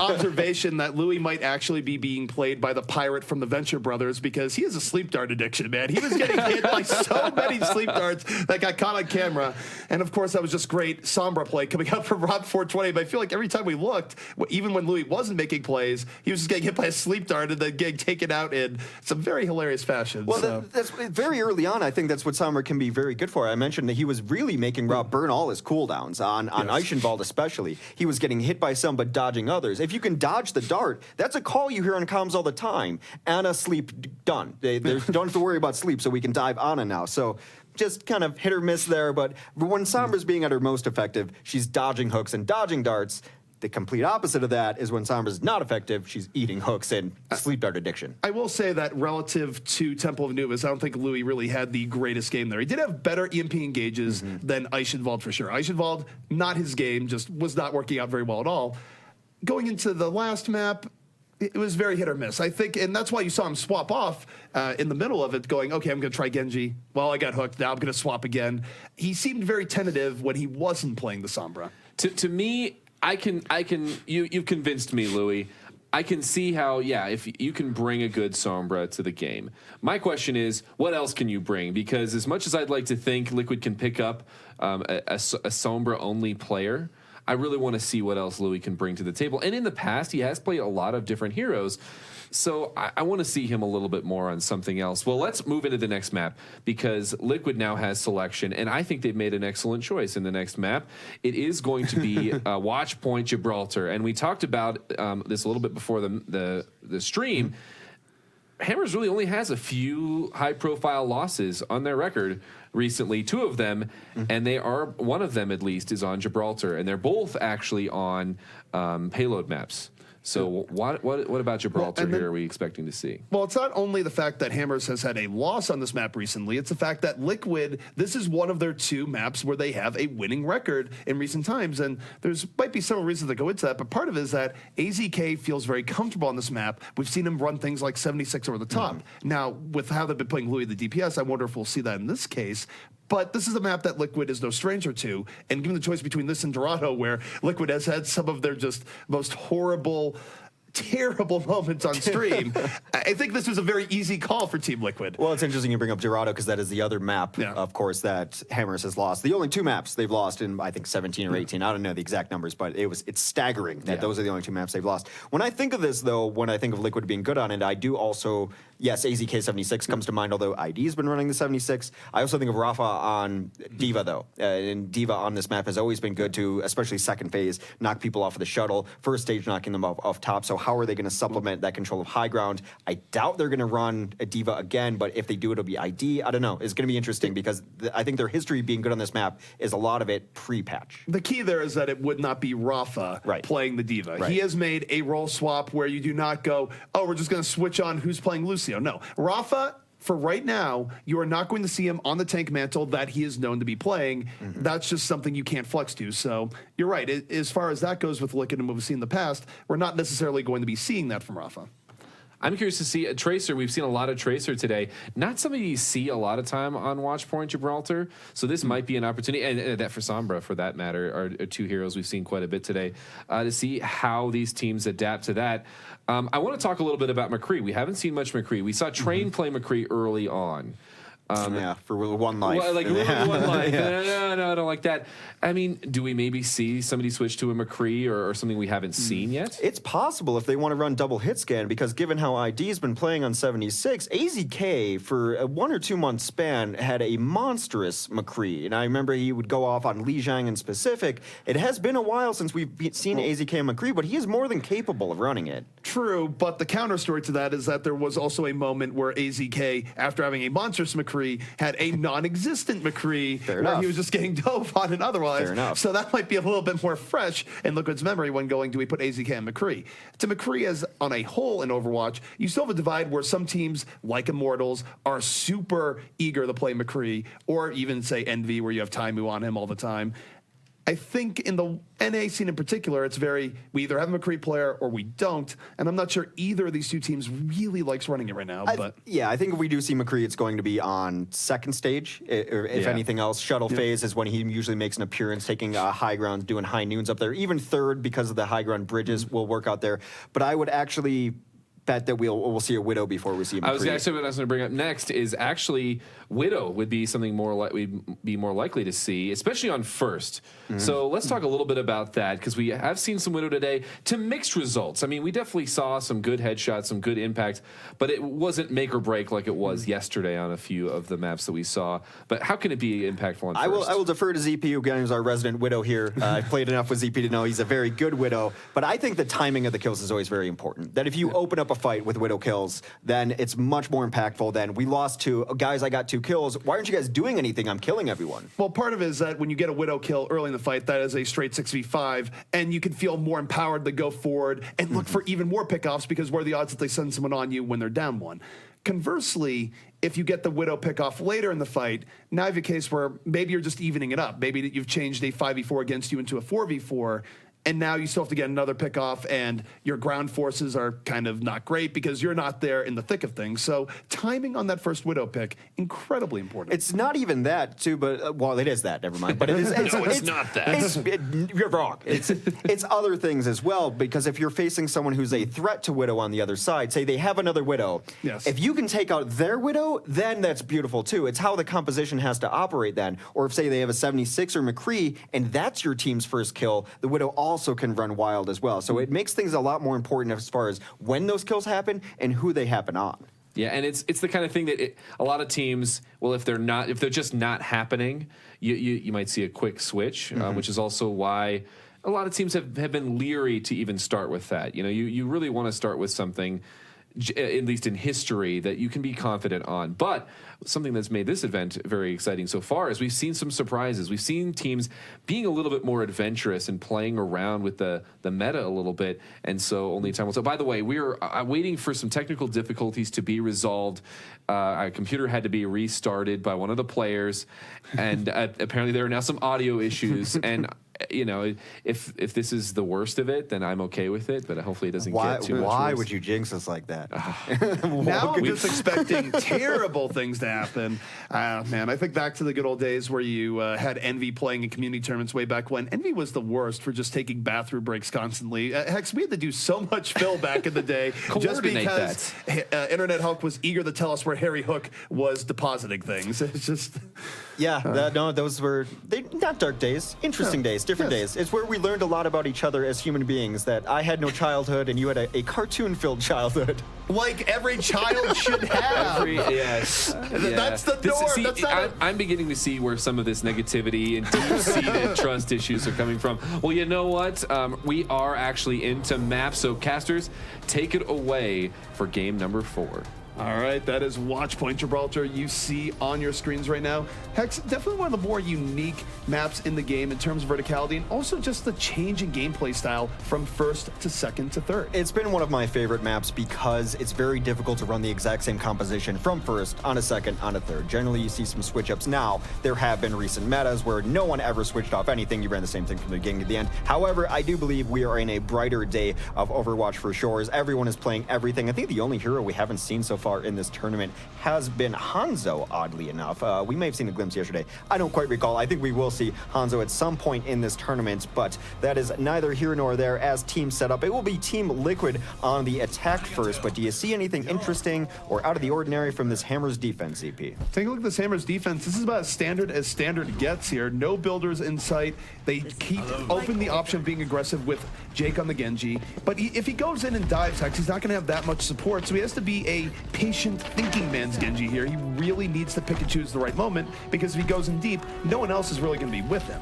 observation that Louis might actually be being played by the pirate from the Venture Brothers because he has a sleep dart addiction, man. He was getting hit by so many sleep darts that got caught on camera. And of course, that was just great Sombra play coming out from Rob420. But I feel like every time we looked, even when Louis wasn't making plays, he was just getting hit by a sleep dart and then getting taken out in some very hilarious fashion. Well, that's very early on. I think that's what Sombra can be very good for. I mentioned that he was really making Rob burn all his cooldowns on Eichenwald especially. He was getting hit by some but dodging others. If you can dodge the dart, that's a call you hear on comms all the time. Anna sleep done. They don't have to worry about sleep, so we can dive Anna now. So just kind of hit or miss there. But when Sombra's being at her most effective, she's dodging hooks and dodging darts. The complete opposite of that is when Sombra's not effective, she's eating hooks and sleep dart addiction. I will say that relative to Temple of Anubis, I don't think Louis really had the greatest game there. He did have better EMP engages than Eichenwald for sure. Eichenwald, not his game, just was not working out very well at all. Going into the last map, it was very hit or miss, I think, and that's why you saw him swap off in the middle of it, going, okay, I'm going to try Genji. Well, I got hooked. Now I'm going to swap again. He seemed very tentative when he wasn't playing the Sombra. To me, you've convinced me, Louis. I can see how, if you can bring a good Sombra to the game. My question is, what else can you bring? Because as much as I'd like to think Liquid can pick up a Sombra-only player, I really want to see what else Louis can bring to the table. And in the past, he has played a lot of different heroes. So I want to see him a little bit more on something else. Well, let's move into the next map because Liquid now has selection, and I think they've made an excellent choice in the next map. It is going to be Watch Point Gibraltar, and we talked about this a little bit before the stream. Hammers really only has a few high-profile losses on their record recently, 2 of them, and one of them at least is on Gibraltar, and they're both actually on payload maps. So what about Gibraltar here are we expecting to see? Well, it's not only the fact that Hammers has had a loss on this map recently, it's the fact that Liquid, this is one of their 2 maps where they have a winning record in recent times, and there's might be several reasons that go into that, but part of it is that AZK feels very comfortable on this map. We've seen him run things like 76 over the top. Now, with how they've been playing Louis the DPS, I wonder if we'll see that in this case. But this is a map that Liquid is no stranger to, and given the choice between this and Dorado, where Liquid has had some of their just most horrible, terrible moments on stream, I think this was a very easy call for Team Liquid. Well, it's interesting you bring up Dorado because that is the other map, of course, that Hammers has lost. The only 2 maps they've lost in, I think, 17 or 18. I don't know the exact numbers, but it's staggering that those are the only 2 maps they've lost. When I think of this, though, when I think of Liquid being good on it, I do also, yes, AZK76 comes to mind, although ID's been running the 76. I also think of Rafa on D.Va, though. And D.Va on this map has always been good to, especially second phase, knock people off of the shuttle, first stage knocking them off top. So how are they going to supplement that control of high ground? I doubt they're going to run a D.Va again, but if they do, it'll be ID. I don't know. It's going to be interesting because I think their history being good on this map is a lot of it pre-patch. The key there is that it would not be Rafa playing the D.Va. He has made a role swap where you do not go, oh, we're just going to switch on who's playing Lucio. No. Rafa, for right now, you are not going to see him on the tank mantle that he is known to be playing. That's just something you can't flex to. So you're right. As far as that goes with Liquid and what we've seen in the past, we're not necessarily going to be seeing that from Rafa. I'm curious to see a Tracer. We've seen a lot of Tracer today. Not somebody you see a lot of time on Watchpoint Gibraltar. So this might be an opportunity, and that for Sombra, for that matter, are 2 heroes we've seen quite a bit today, to see how these teams adapt to that. I want to talk a little bit about McCree. We haven't seen much McCree. We saw Train play McCree early on. For one life. Well, like literally one life. No, I don't like that. I mean, do we maybe see somebody switch to a McCree or something we haven't seen yet? It's possible if they want to run double hit scan, because given how ID's been playing on 76, AZK for a 1 or 2 month span had a monstrous McCree. And I remember he would go off on Li Jiang in specific. It has been a while since we've seen AZK and McCree, but he is more than capable of running it. True, but the counter story to that is that there was also a moment where AZK, after having a monstrous McCree, had a non-existent McCree where he was just getting dove on and otherwise. Fair enough. So that might be a little bit more fresh in Liquid's memory when going, do we put AZK and McCree? To McCree as on a whole in Overwatch, you still have a divide where some teams, like Immortals, are super eager to play McCree, or even, say, Envy, where you have Taimu on him all the time. I think in the NA scene in particular, it's very, we either have a McCree player or we don't, and I'm not sure either of these two teams really likes running it right now. I think if we do see McCree, it's going to be on second stage, or if anything else. Shuttle phase is when he usually makes an appearance, taking high ground, doing high noons up there. Even third, because of the high ground bridges, will work out there. But I would actually bet that we'll see a Widow before we see McCree. I was actually what I was going to bring up next is actually Widow would be something we'd be more likely to see, especially on first. So let's talk a little bit about that, because we have seen some Widow today to mixed results. I mean, we definitely saw some good headshots, some good impact, but it wasn't make or break like it was yesterday on a few of the maps that we saw. But how can it be impactful on first? I will defer to ZP, who again is our resident Widow here. I've played enough with ZP to know he's a very good Widow, but I think the timing of the kills is always very important. That if you open up a fight with Widow kills, then it's much more impactful than we lost to guys, I got 2 kills. Why aren't you guys doing anything? I'm killing everyone. Well, part of it is that when you get a Widow kill early in the fight, that is a straight 6v5, and you can feel more empowered to go forward and look for even more pickoffs, because what are the odds that they send someone on you when they're down one? Conversely, if you get the Widow pick-off later in the fight, now you have a case where maybe you're just evening it up. Maybe you've changed a 5v4 against you into a 4v4, and now you still have to get another pick-off, and your ground forces are kind of not great because you're not there in the thick of things. So timing on that first Widow pick, incredibly important. It's not even that, too, but, well, it is that, never mind. But it is, it's not that. You're wrong. It's other things as well, because if you're facing someone who's a threat to Widow on the other side, say they have another Widow, if you can take out their Widow, then that's beautiful, too. It's how the composition has to operate then. Or if, say, they have a 76 or McCree, and that's your team's first kill, the Widow also can run wild as well. So it makes things a lot more important as far as when those kills happen and who they happen on. Yeah, and it's the kind of thing that a lot of teams, well, if they're just not happening, you might see a quick switch, which is also why a lot of teams have been leery to even start with that. You know, you really want to start with something, at least in history, that you can be confident on. But something that's made this event very exciting so far is we've seen some surprises. We've seen teams being a little bit more adventurous and playing around with the meta a little bit, and so only time will tell. By the way, we're waiting for some technical difficulties to be resolved. Our computer had to be restarted by one of the players, and apparently there are now some audio issues, and you know, if this is the worst of it, then I'm okay with it, but hopefully it doesn't get too much Why worse. would you jinx us like that? Now I'm just expecting terrible things to happen. Man, I think back to the good old days where you had Envy playing in community tournaments way back when. Envy was the worst for just taking bathroom breaks constantly. Hex, we had to do so much fill back in the day just because Internet Hulk was eager to tell us where Harry Hook was depositing things. It's just... Yeah, those were not dark days, interesting days, different days. It's where we learned a lot about each other as human beings, that I had no childhood and you had a cartoon-filled childhood. Like every child should have. Yes. That's the norm. I'm beginning to see where some of this negativity and deep-seated trust issues are coming from. Well, you know what? We are actually into maps, so casters, take it away for game number 4. All right, that is Watch Point Gibraltar you see on your screens right now. Hex, definitely one of the more unique maps in the game in terms of verticality, and also just the change in gameplay style from first to second to third. It's been one of my favorite maps because it's very difficult to run the exact same composition from first, on a second, on a third. Generally, you see some switch-ups. Now, there have been recent metas where no one ever switched off anything. You ran the same thing from the beginning to the end. However, I do believe we are in a brighter day of Overwatch for sure, as everyone is playing everything. I think the only hero we haven't seen so far in this tournament has been Hanzo, oddly enough. We may have seen a glimpse yesterday. I don't quite recall. I think we will see Hanzo at some point in this tournament, but that is neither here nor there as team setup. It will be Team Liquid on the attack first, but do you see anything interesting or out of the ordinary from this Hammers defense, EP? Take a look at this Hammers defense. This is about as standard gets here. No builders in sight. They keep open the option of being aggressive with Jake on the Genji, but if he goes in and dive attacks, he's not going to have that much support, so he has to be a patient thinking man's Genji here. He really needs to pick and choose the right moment, because if he goes in deep, no one else is really going to be with him.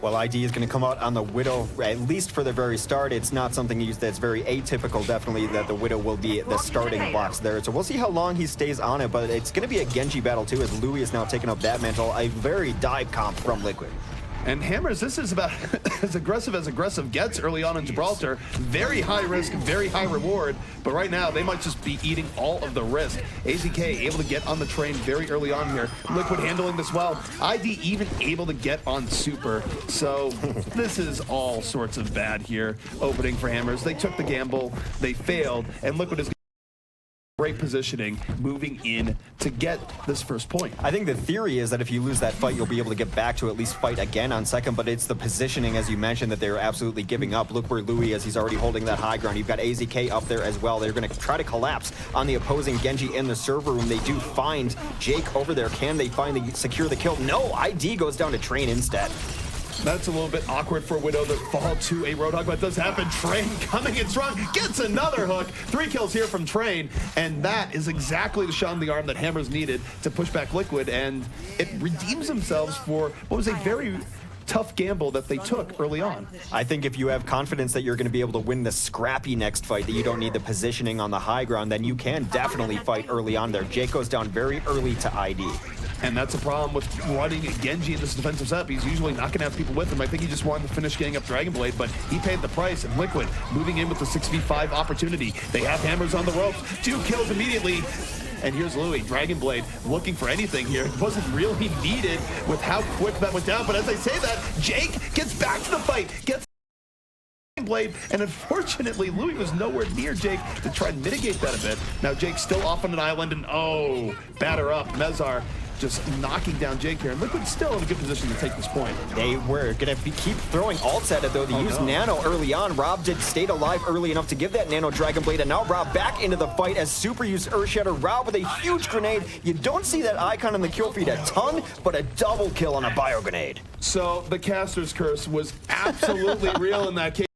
Well, ID is going to come out on the Widow, at least for the very start. It's not something that's very atypical, definitely, that the Widow will be the starting box there. So we'll see how long he stays on it, but it's going to be a Genji battle, too, as Louis is now taking up that mantle. A very dive comp from Liquid. And Hammers, this is about as aggressive gets early on in Gibraltar. Very high risk, very high reward. But right now, they might just be eating all of the risk. AZK able to get on the train very early on here. Liquid handling this well. ID even able to get on Super. So this is all sorts of bad here. Opening for Hammers. They took the gamble. They failed. And Liquid is great positioning, moving in to get this first point. I think the theory is that if you lose that fight, you'll be able to get back to at least fight again on second, but it's the positioning, as you mentioned, that they're absolutely giving up. Look where Louis is. He's already holding that high ground. You've got AZK up there as well. They're going to try to collapse on the opposing Genji in the server room. They do find Jake over there. Can they finally secure the kill? No, ID goes down to Train instead. That's a little bit awkward for Widow to fall to a Roadhog, but it does happen. Train coming in strong, gets another hook. 3 kills here from Train, and that is exactly the shot in the arm that Hammers needed to push back Liquid, and it redeems themselves for what was a very tough gamble that they took early on. I think if you have confidence that you're going to be able to win the scrappy next fight, that you don't need the positioning on the high ground, then you can definitely fight early on there. Jake goes down very early to ID. And that's a problem with running Genji in this defensive setup. He's usually not going to have people with him. I think he just wanted to finish getting up Dragon Blade, but he paid the price. And Liquid moving in with the 6v5 opportunity. They have Hammers on the ropes. 2 kills immediately. And here's Louis, Dragon Blade, looking for anything here. It wasn't really needed with how quick that went down. But as I say that, Jake gets back to the fight, gets Blade, and unfortunately, Louis was nowhere near Jake to try and mitigate that a bit. Now Jake's still off on an island, and oh, batter up, Mezar just knocking down Jake here. And Liquid's still in a good position to take this point. They were going to keep throwing ults at it, though. They used Nano early on. Rob stayed alive early enough to give that Nano Dragon Blade, and now Rob back into the fight as Super used Earthshatter. Rob with a huge grenade. You don't see that icon in the kill feed a ton, but a double kill on a bio grenade. So the caster's curse was absolutely real in that case.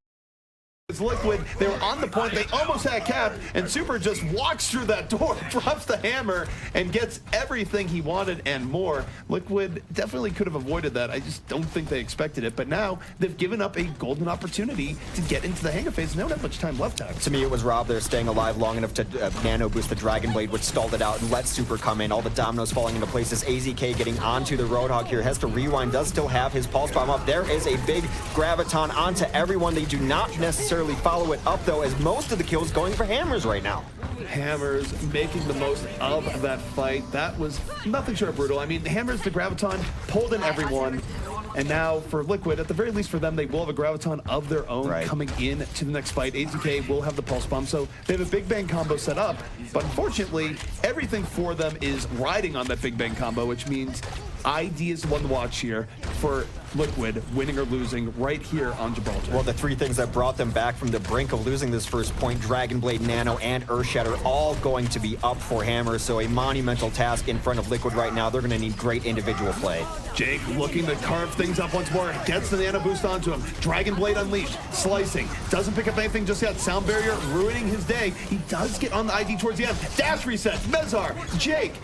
It's Liquid, they were on the point, they almost had capped, and Super just walks through that door, drops the hammer, and gets everything he wanted and more. Liquid definitely could have avoided that. I just don't think they expected it, but now they've given up a golden opportunity to get into the hangar phase. They don't have much time left, Alex. To me, it was Rob there staying alive long enough to nano boost the Dragon Blade, which stalled it out and let Super come in. All the dominoes falling into places. AZK getting onto the Roadhog here, has to rewind, does still have his pulse bomb up. There is a big graviton onto everyone. They do not necessarily follow it up, though, as most of the kills going for Hammers right now. Hammers making the most of that fight. That was nothing short of brutal. I mean, Hammers, the graviton, pulled in everyone. And now for Liquid, at the very least for them, they will have a graviton of their own coming in to the next fight. AZK will have the pulse bomb, so they have a big bang combo set up. But unfortunately, everything for them is riding on that big bang combo, which means ID is the one to watch here for Liquid, winning or losing right here on Gibraltar. Well, the 3 things that brought them back from the brink of losing this first point, Dragon Blade, Nano, and Earthshatter, all going to be up for Hammers, so a monumental task in front of Liquid right now. They're going to need great individual play. Jake looking to carve things up once more, gets the Nano boost onto him. Dragon Blade unleashed, slicing, doesn't pick up anything just yet. Sound barrier ruining his day. He does get on the ID towards the end. Dash reset, Mezar, Jake,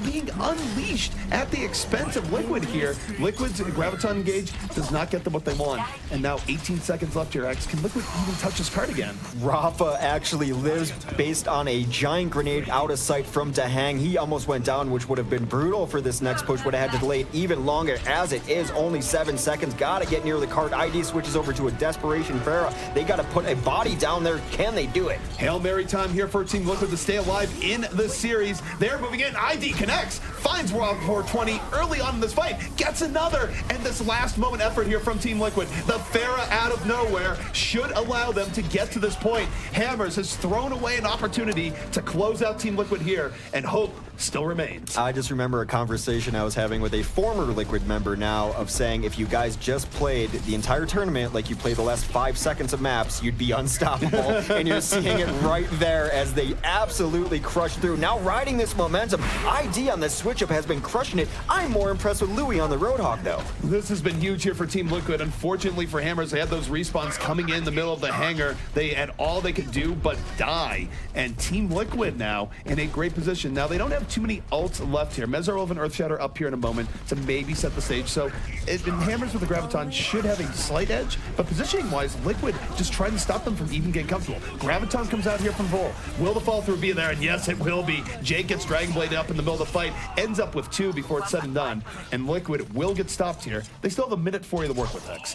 being unleashed at the expense of Liquid here. Liquid's graviton engage does not get them what they want. And now 18 seconds left here, X. Can Liquid even touch his card again? Rafa actually lives based on a giant grenade out of sight from Dahang. He almost went down, which would have been brutal for this next push. Would have had to delay it even longer. As it is, only 7 seconds. Gotta get near the card. ID switches over to a Desperation Farah. They gotta put a body down there. Can they do it? Hail Mary time here for Team Liquid to stay alive in the series. They're moving in. ID connects. finds Raw 420 early on in this fight, gets another, and this last moment effort here from Team Liquid, the Pharah out of nowhere, should allow them to get to this point. Hammers has thrown away an opportunity to close out Team Liquid here, and hope still remains. I just remember a conversation I was having with a former Liquid member now of saying if you guys just played the entire tournament like you played the last 5 seconds of maps, you'd be unstoppable. And you're seeing it right there as they absolutely crush through. Now riding this momentum, ID on this switch-up has been crushing it. I'm more impressed with Louis on the Roadhog, though. This has been huge here for Team Liquid. Unfortunately for Hammers, they had those respawns coming in the middle of the hangar. They had all they could do but die. And Team Liquid now in a great position. Now, they don't have too many ults left here. Mezarov and Earthshatter up here in a moment to maybe set the stage. So, Hammers with the Graviton should have a slight edge, but positioning-wise, Liquid just trying to stop them from even getting comfortable. Graviton comes out here from Vol. Will the fall-through be there? And yes, it will be. Jake gets Dragon Blade up in the middle of the fight, ends up with 2 before it's said and done, and Liquid will get stopped here. They still have a minute 40 to work with, X.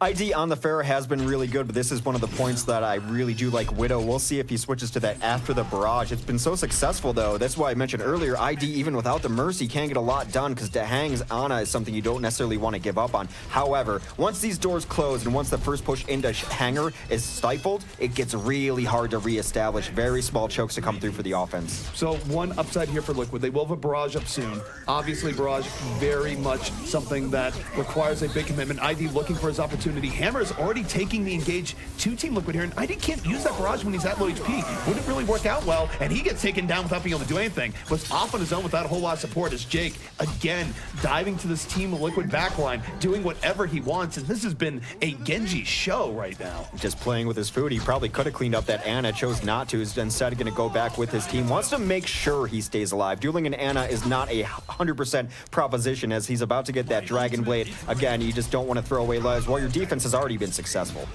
ID on the Pharah has been really good, but this is one of the points that I really do like Widow. We'll see if he switches to that after the barrage. It's been so successful, though. That's why I mentioned earlier, ID, even without the Mercy, can get a lot done because Dahang's Ana is something you don't necessarily want to give up on. However, once these doors close and once the first push into Hangar is stifled, it gets really hard to reestablish. Very small chokes to come through for the offense. So one upside here for Liquid. They will have a barrage up soon. Obviously, barrage very much something that requires a big commitment. ID looking for his opportunity. Hammer is already taking the engage to Team Liquid here, and ID can't use that barrage when he's at low HP. Wouldn't really work out well, and he gets taken down without being able to do anything. Was off on his own without a whole lot of support as Jake, again, diving to this Team Liquid backline, doing whatever he wants, and this has been a Genji show right now. Just playing with his food. He probably could have cleaned up that Ana, chose not to. He's instead going to go back with his team. Wants to make sure he stays alive. Dueling an Ana is not a 100% proposition as he's about to get that Dragon Blade. Again, you just don't want to throw away lives while your defense has already been successful.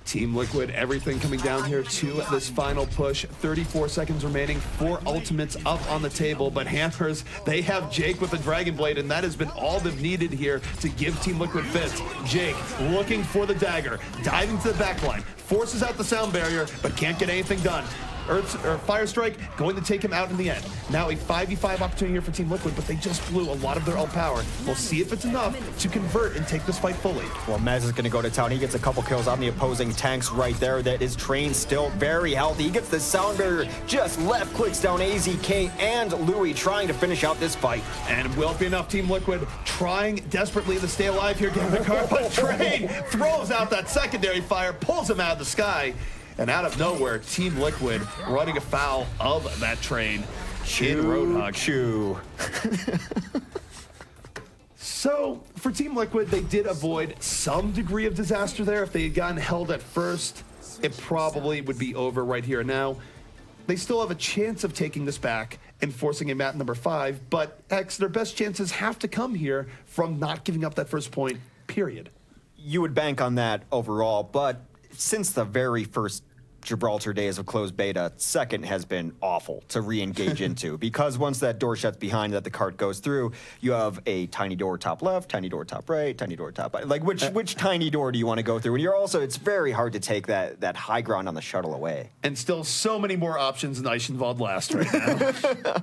Team Liquid, everything coming down here to this final push. 34 seconds remaining, 4 ultimates up on the table, but Hammers, they have Jake with the Dragon Blade, and that has been all they've needed here to give Team Liquid fits. Jake looking for the dagger, diving to the backline, forces out the sound barrier, but can't get anything done. Fire Strike going to take him out in the end. Now a 5v5 opportunity here for Team Liquid, but they just blew a lot of their ult power. We'll see if it's enough to convert and take this fight fully. Well, Mez is going to go to town. He gets a couple kills on the opposing tanks right there. That is Train still very healthy. He gets the sound barrier, just left clicks down AZK and Louis trying to finish out this fight. And it will be enough. Team Liquid trying desperately to stay alive here, getting the car, but Train throws out that secondary fire, pulls him out of the sky. And out of nowhere, Team Liquid running afoul of that Train in Roadhog. So, for Team Liquid, they did avoid some degree of disaster there. If they had gotten held at first, it probably would be over right here and now. They still have a chance of taking this back and forcing a mat number 5, but X, their best chances have to come here from not giving up that first point, period. You would bank on that overall, but since the very first Gibraltar days of closed beta, second has been awful to re-engage into because once that door shuts behind that the cart goes through, you have a tiny door top left, tiny door top right, tiny door top right. Like which tiny door do you want to go through? And you're also, it's very hard to take that high ground on the shuttle away. And still so many more options than Eichenwald last right now.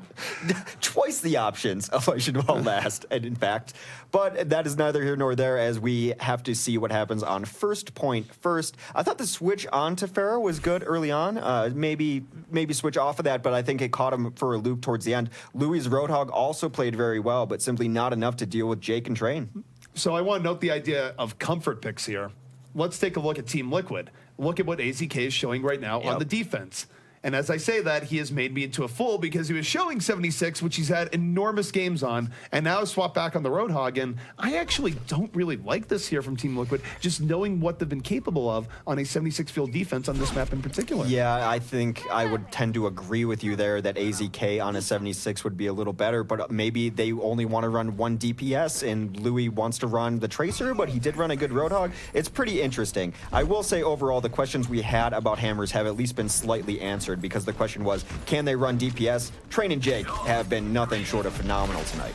Twice the options of Eichenwald last, and in fact. But that is neither here nor there as we have to see what happens on first point first. I thought the switch on to Pharah was good early on. Maybe switch off of that, but I think it caught him for a loop towards the end. Louis' Roadhog also played very well, but simply not enough to deal with Jake and Train. So I want to note the idea of comfort picks here. Let's take a look at Team Liquid. Look at what AZK is showing right now on the defense. And as I say that, he has made me into a fool because he was showing 76, which he's had enormous games on, and now has swapped back on the Roadhog. And I actually don't really like this here from Team Liquid, just knowing what they've been capable of on a 76 field defense on this map in particular. Yeah, I think I would tend to agree with you there that AZK on a 76 would be a little better, but maybe they only want to run one DPS, and Louis wants to run the Tracer, but he did run a good Roadhog. It's pretty interesting. I will say overall, the questions we had about Hammers have at least been slightly answered, because the question was, can they run DPS? Train and Jake have been nothing short of phenomenal tonight.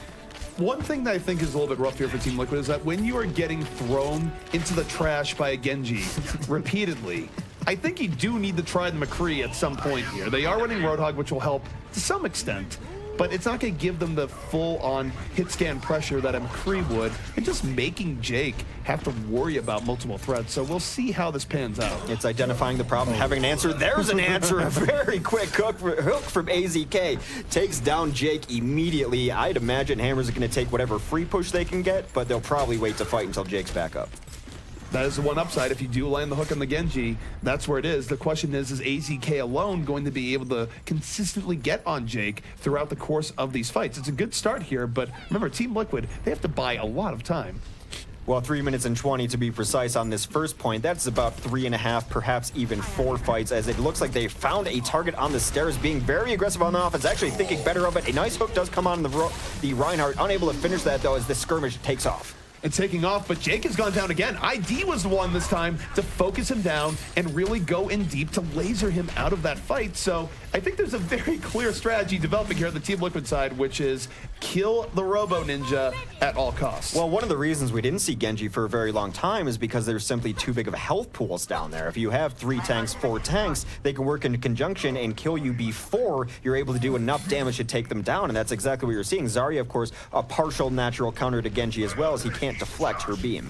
One thing that I think is a little bit rough here for Team Liquid is that when you are getting thrown into the trash by a Genji repeatedly, I think you do need to try the McCree at some point here. They are running Roadhog, which will help to some extent. but it's not going to give them the full-on hit scan pressure that a McCree would, and just making Jake have to worry about multiple threats. So we'll see how this pans out. It's identifying the problem, having an answer. There's an answer. A very quick hook from AZK. Takes down Jake immediately. I'd imagine Hammers are going to take whatever free push they can get, but they'll probably wait to fight until Jake's back up. That is the one upside. If you do land the hook on the Genji, that's where it is. The question is AZK alone going to be able to consistently get on Jake throughout the course of these fights? It's a good start here, but remember, Team Liquid, they have to buy a lot of time. Well, 3 minutes and 20 to be precise on this first point. That's about 3.5, perhaps even 4 fights, as it looks like they found a target on the stairs, being very aggressive on the offense, actually thinking better of it. A nice hook does come on the Reinhardt, unable to finish that, though, as the skirmish takes off. And taking off, but Jake has gone down again. ID was the one this time to focus him down and really go in deep to laser him out of that fight. So I think there's a very clear strategy developing here on the Team Liquid side, which is kill the Robo Ninja at all costs. Well, one of the reasons we didn't see Genji for a very long time is because there's simply too big of health pools down there. If you have 3 tanks, 4 tanks, they can work in conjunction and kill you before you're able to do enough damage to take them down, and that's exactly what you're seeing. Zarya, of course, a partial natural counter to Genji as well, as he can't deflect her beam.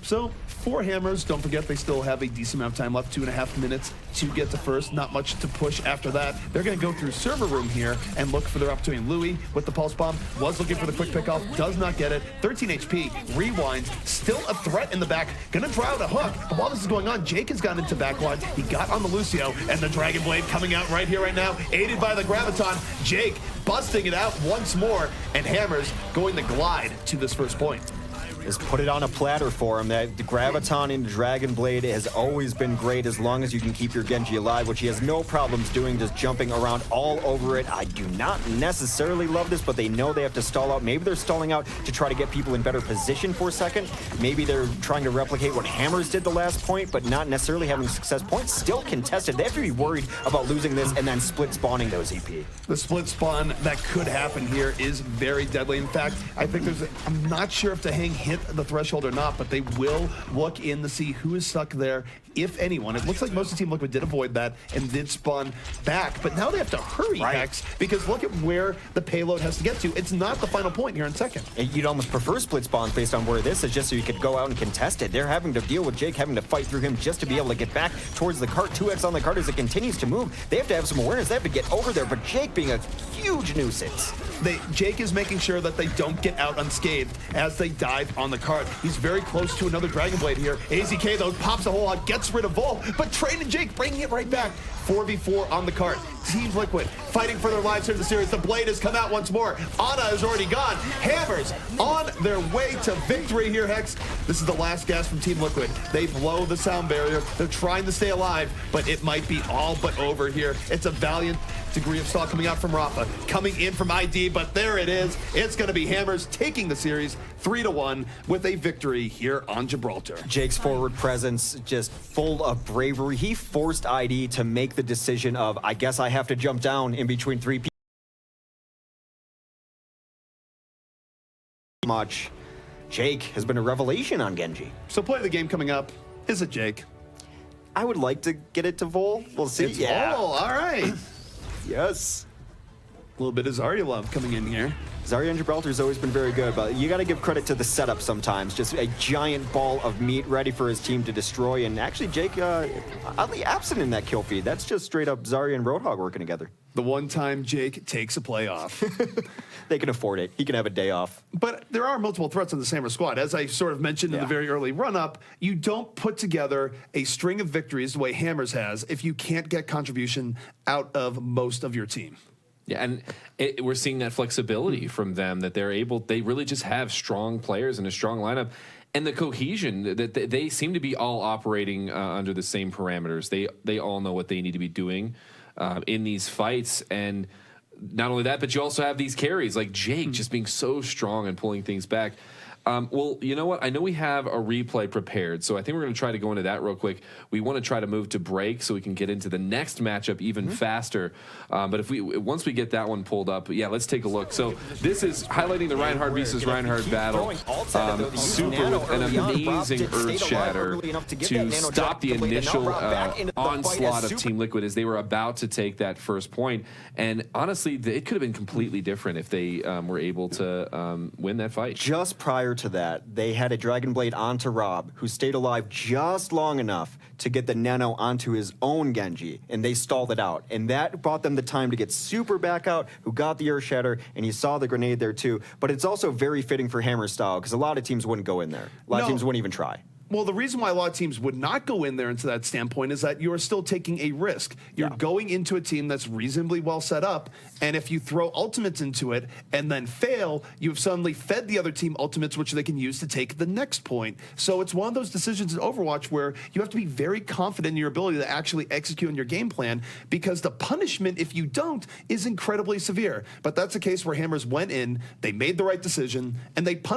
So, for Hammers, don't forget they still have a decent amount of time left, 2.5 minutes to get to first. Not much to push after that. They're going to go through server room here and look for their opportunity. Louis with the pulse bomb was looking for the quick pickoff, does not get it. 13 HP, rewinds, still a threat in the back. Gonna try out a hook. But while this is going on, Jake has gone into backline. He got on the Lucio, and the Dragon Blade coming out right here, right now, aided by the Graviton. Jake busting it out once more, and Hammers going to glide to this first point. Just put it on a platter for him. That the Graviton and Dragon Blade has always been great as long as you can keep your Genji alive, which he has no problems doing, just jumping around all over it. I do not necessarily love this, but they know they have to stall out. Maybe they're stalling out to try to get people in better position for a second. Maybe they're trying to replicate what Hammers did the last point, but not necessarily having success. Points still contested. They have to be worried about losing this and then split spawning those EP. The split spawn that could happen here is very deadly. In fact, I think I'm not sure if Tahang hit the threshold or not, but they will look in to see who is stuck there, if anyone. It looks like most of Team Liquid did avoid that and did spawn back, but now they have to hurry, Hex, because look at where the payload has to get to. It's not the final point here in second. You'd almost prefer split spawns based on where this is, just so you could go out and contest it. They're having to deal with Jake, having to fight through him just to be able to get back towards the cart. 2x on the cart as it continues to move. They have to have some awareness. They have to get over there, but Jake being a huge nuisance. Jake is making sure that they don't get out unscathed as they dive on the cart. He's very close to another Dragon Blade here. AZK, though, pops a hole out, gets rid of Vol, but Train and Jake bringing it right back. 4v4 on the cart. Team Liquid fighting for their lives here in the series. The blade has come out once more. Ana is already gone. Hammers on their way to victory here, Hex. This is the last gas from Team Liquid. They blow the sound barrier. They're trying to stay alive, but it might be all but over here. It's a valiant degree of stall coming out from Rafa, coming in from ID, but there it is. It's going to be Hammers taking the series 3-1 with a victory here on Gibraltar. Jake's forward presence just full of bravery. He forced ID to make the decision of, I guess I have to jump down in between 3 people. Much. Jake has been a revelation on Genji. So play of the game coming up. Is it Jake? I would like to get it to Vol. We'll see. It's Vol. All right. Yes. A little bit of Zarya love coming in here. Zarya and Gibraltar's always been very good, but you got to give credit to the setup sometimes. Just a giant ball of meat ready for his team to destroy. And actually, Jake, oddly absent in that kill feed. That's just straight up Zarya and Roadhog working together. The one time Jake takes a play off. They can afford it. He can have a day off. But there are multiple threats on the Hammer squad. As I sort of mentioned in the very early run-up, you don't put together a string of victories the way Hammers has if you can't get contribution out of most of your team. Yeah, and we're seeing that flexibility from them, that they really just have strong players and a strong lineup. And the cohesion, that they seem to be all operating under the same parameters. They all know what they need to be doing in these fights. And not only that, but you also have these carries like Jake just being so strong and pulling things back. Well, you know what? I know we have a replay prepared, so I think we're going to try to go into that real quick. We want to try to move to break so we can get into the next matchup even faster. But once we get that one pulled up, yeah, let's take a look. So this is highlighting the Reinhardt versus Reinhardt battle. Super with an amazing Earth Shatter to stop the initial onslaught of Team Liquid as they were about to take that first point. And honestly, it could have been completely different if they were able to win that fight. Just prior to that, they had a Dragon Blade onto Rob, who stayed alive just long enough to get the Nano onto his own Genji, and they stalled it out. And that brought them the time to get Super back out, who got the Earth Shatter, and you saw the grenade there too. But it's also very fitting for Hammer's style, because a lot of teams wouldn't go in there. A lot of teams wouldn't even try. Well, the reason why a lot of teams would not go in there into that standpoint is that you're still taking a risk. You're going into a team that's reasonably well set up, and if you throw ultimates into it and then fail, you've suddenly fed the other team ultimates which they can use to take the next point. So it's one of those decisions in Overwatch where you have to be very confident in your ability to actually execute on your game plan, because the punishment, if you don't, is incredibly severe. But that's a case where Hammers went in, they made the right decision, and they punished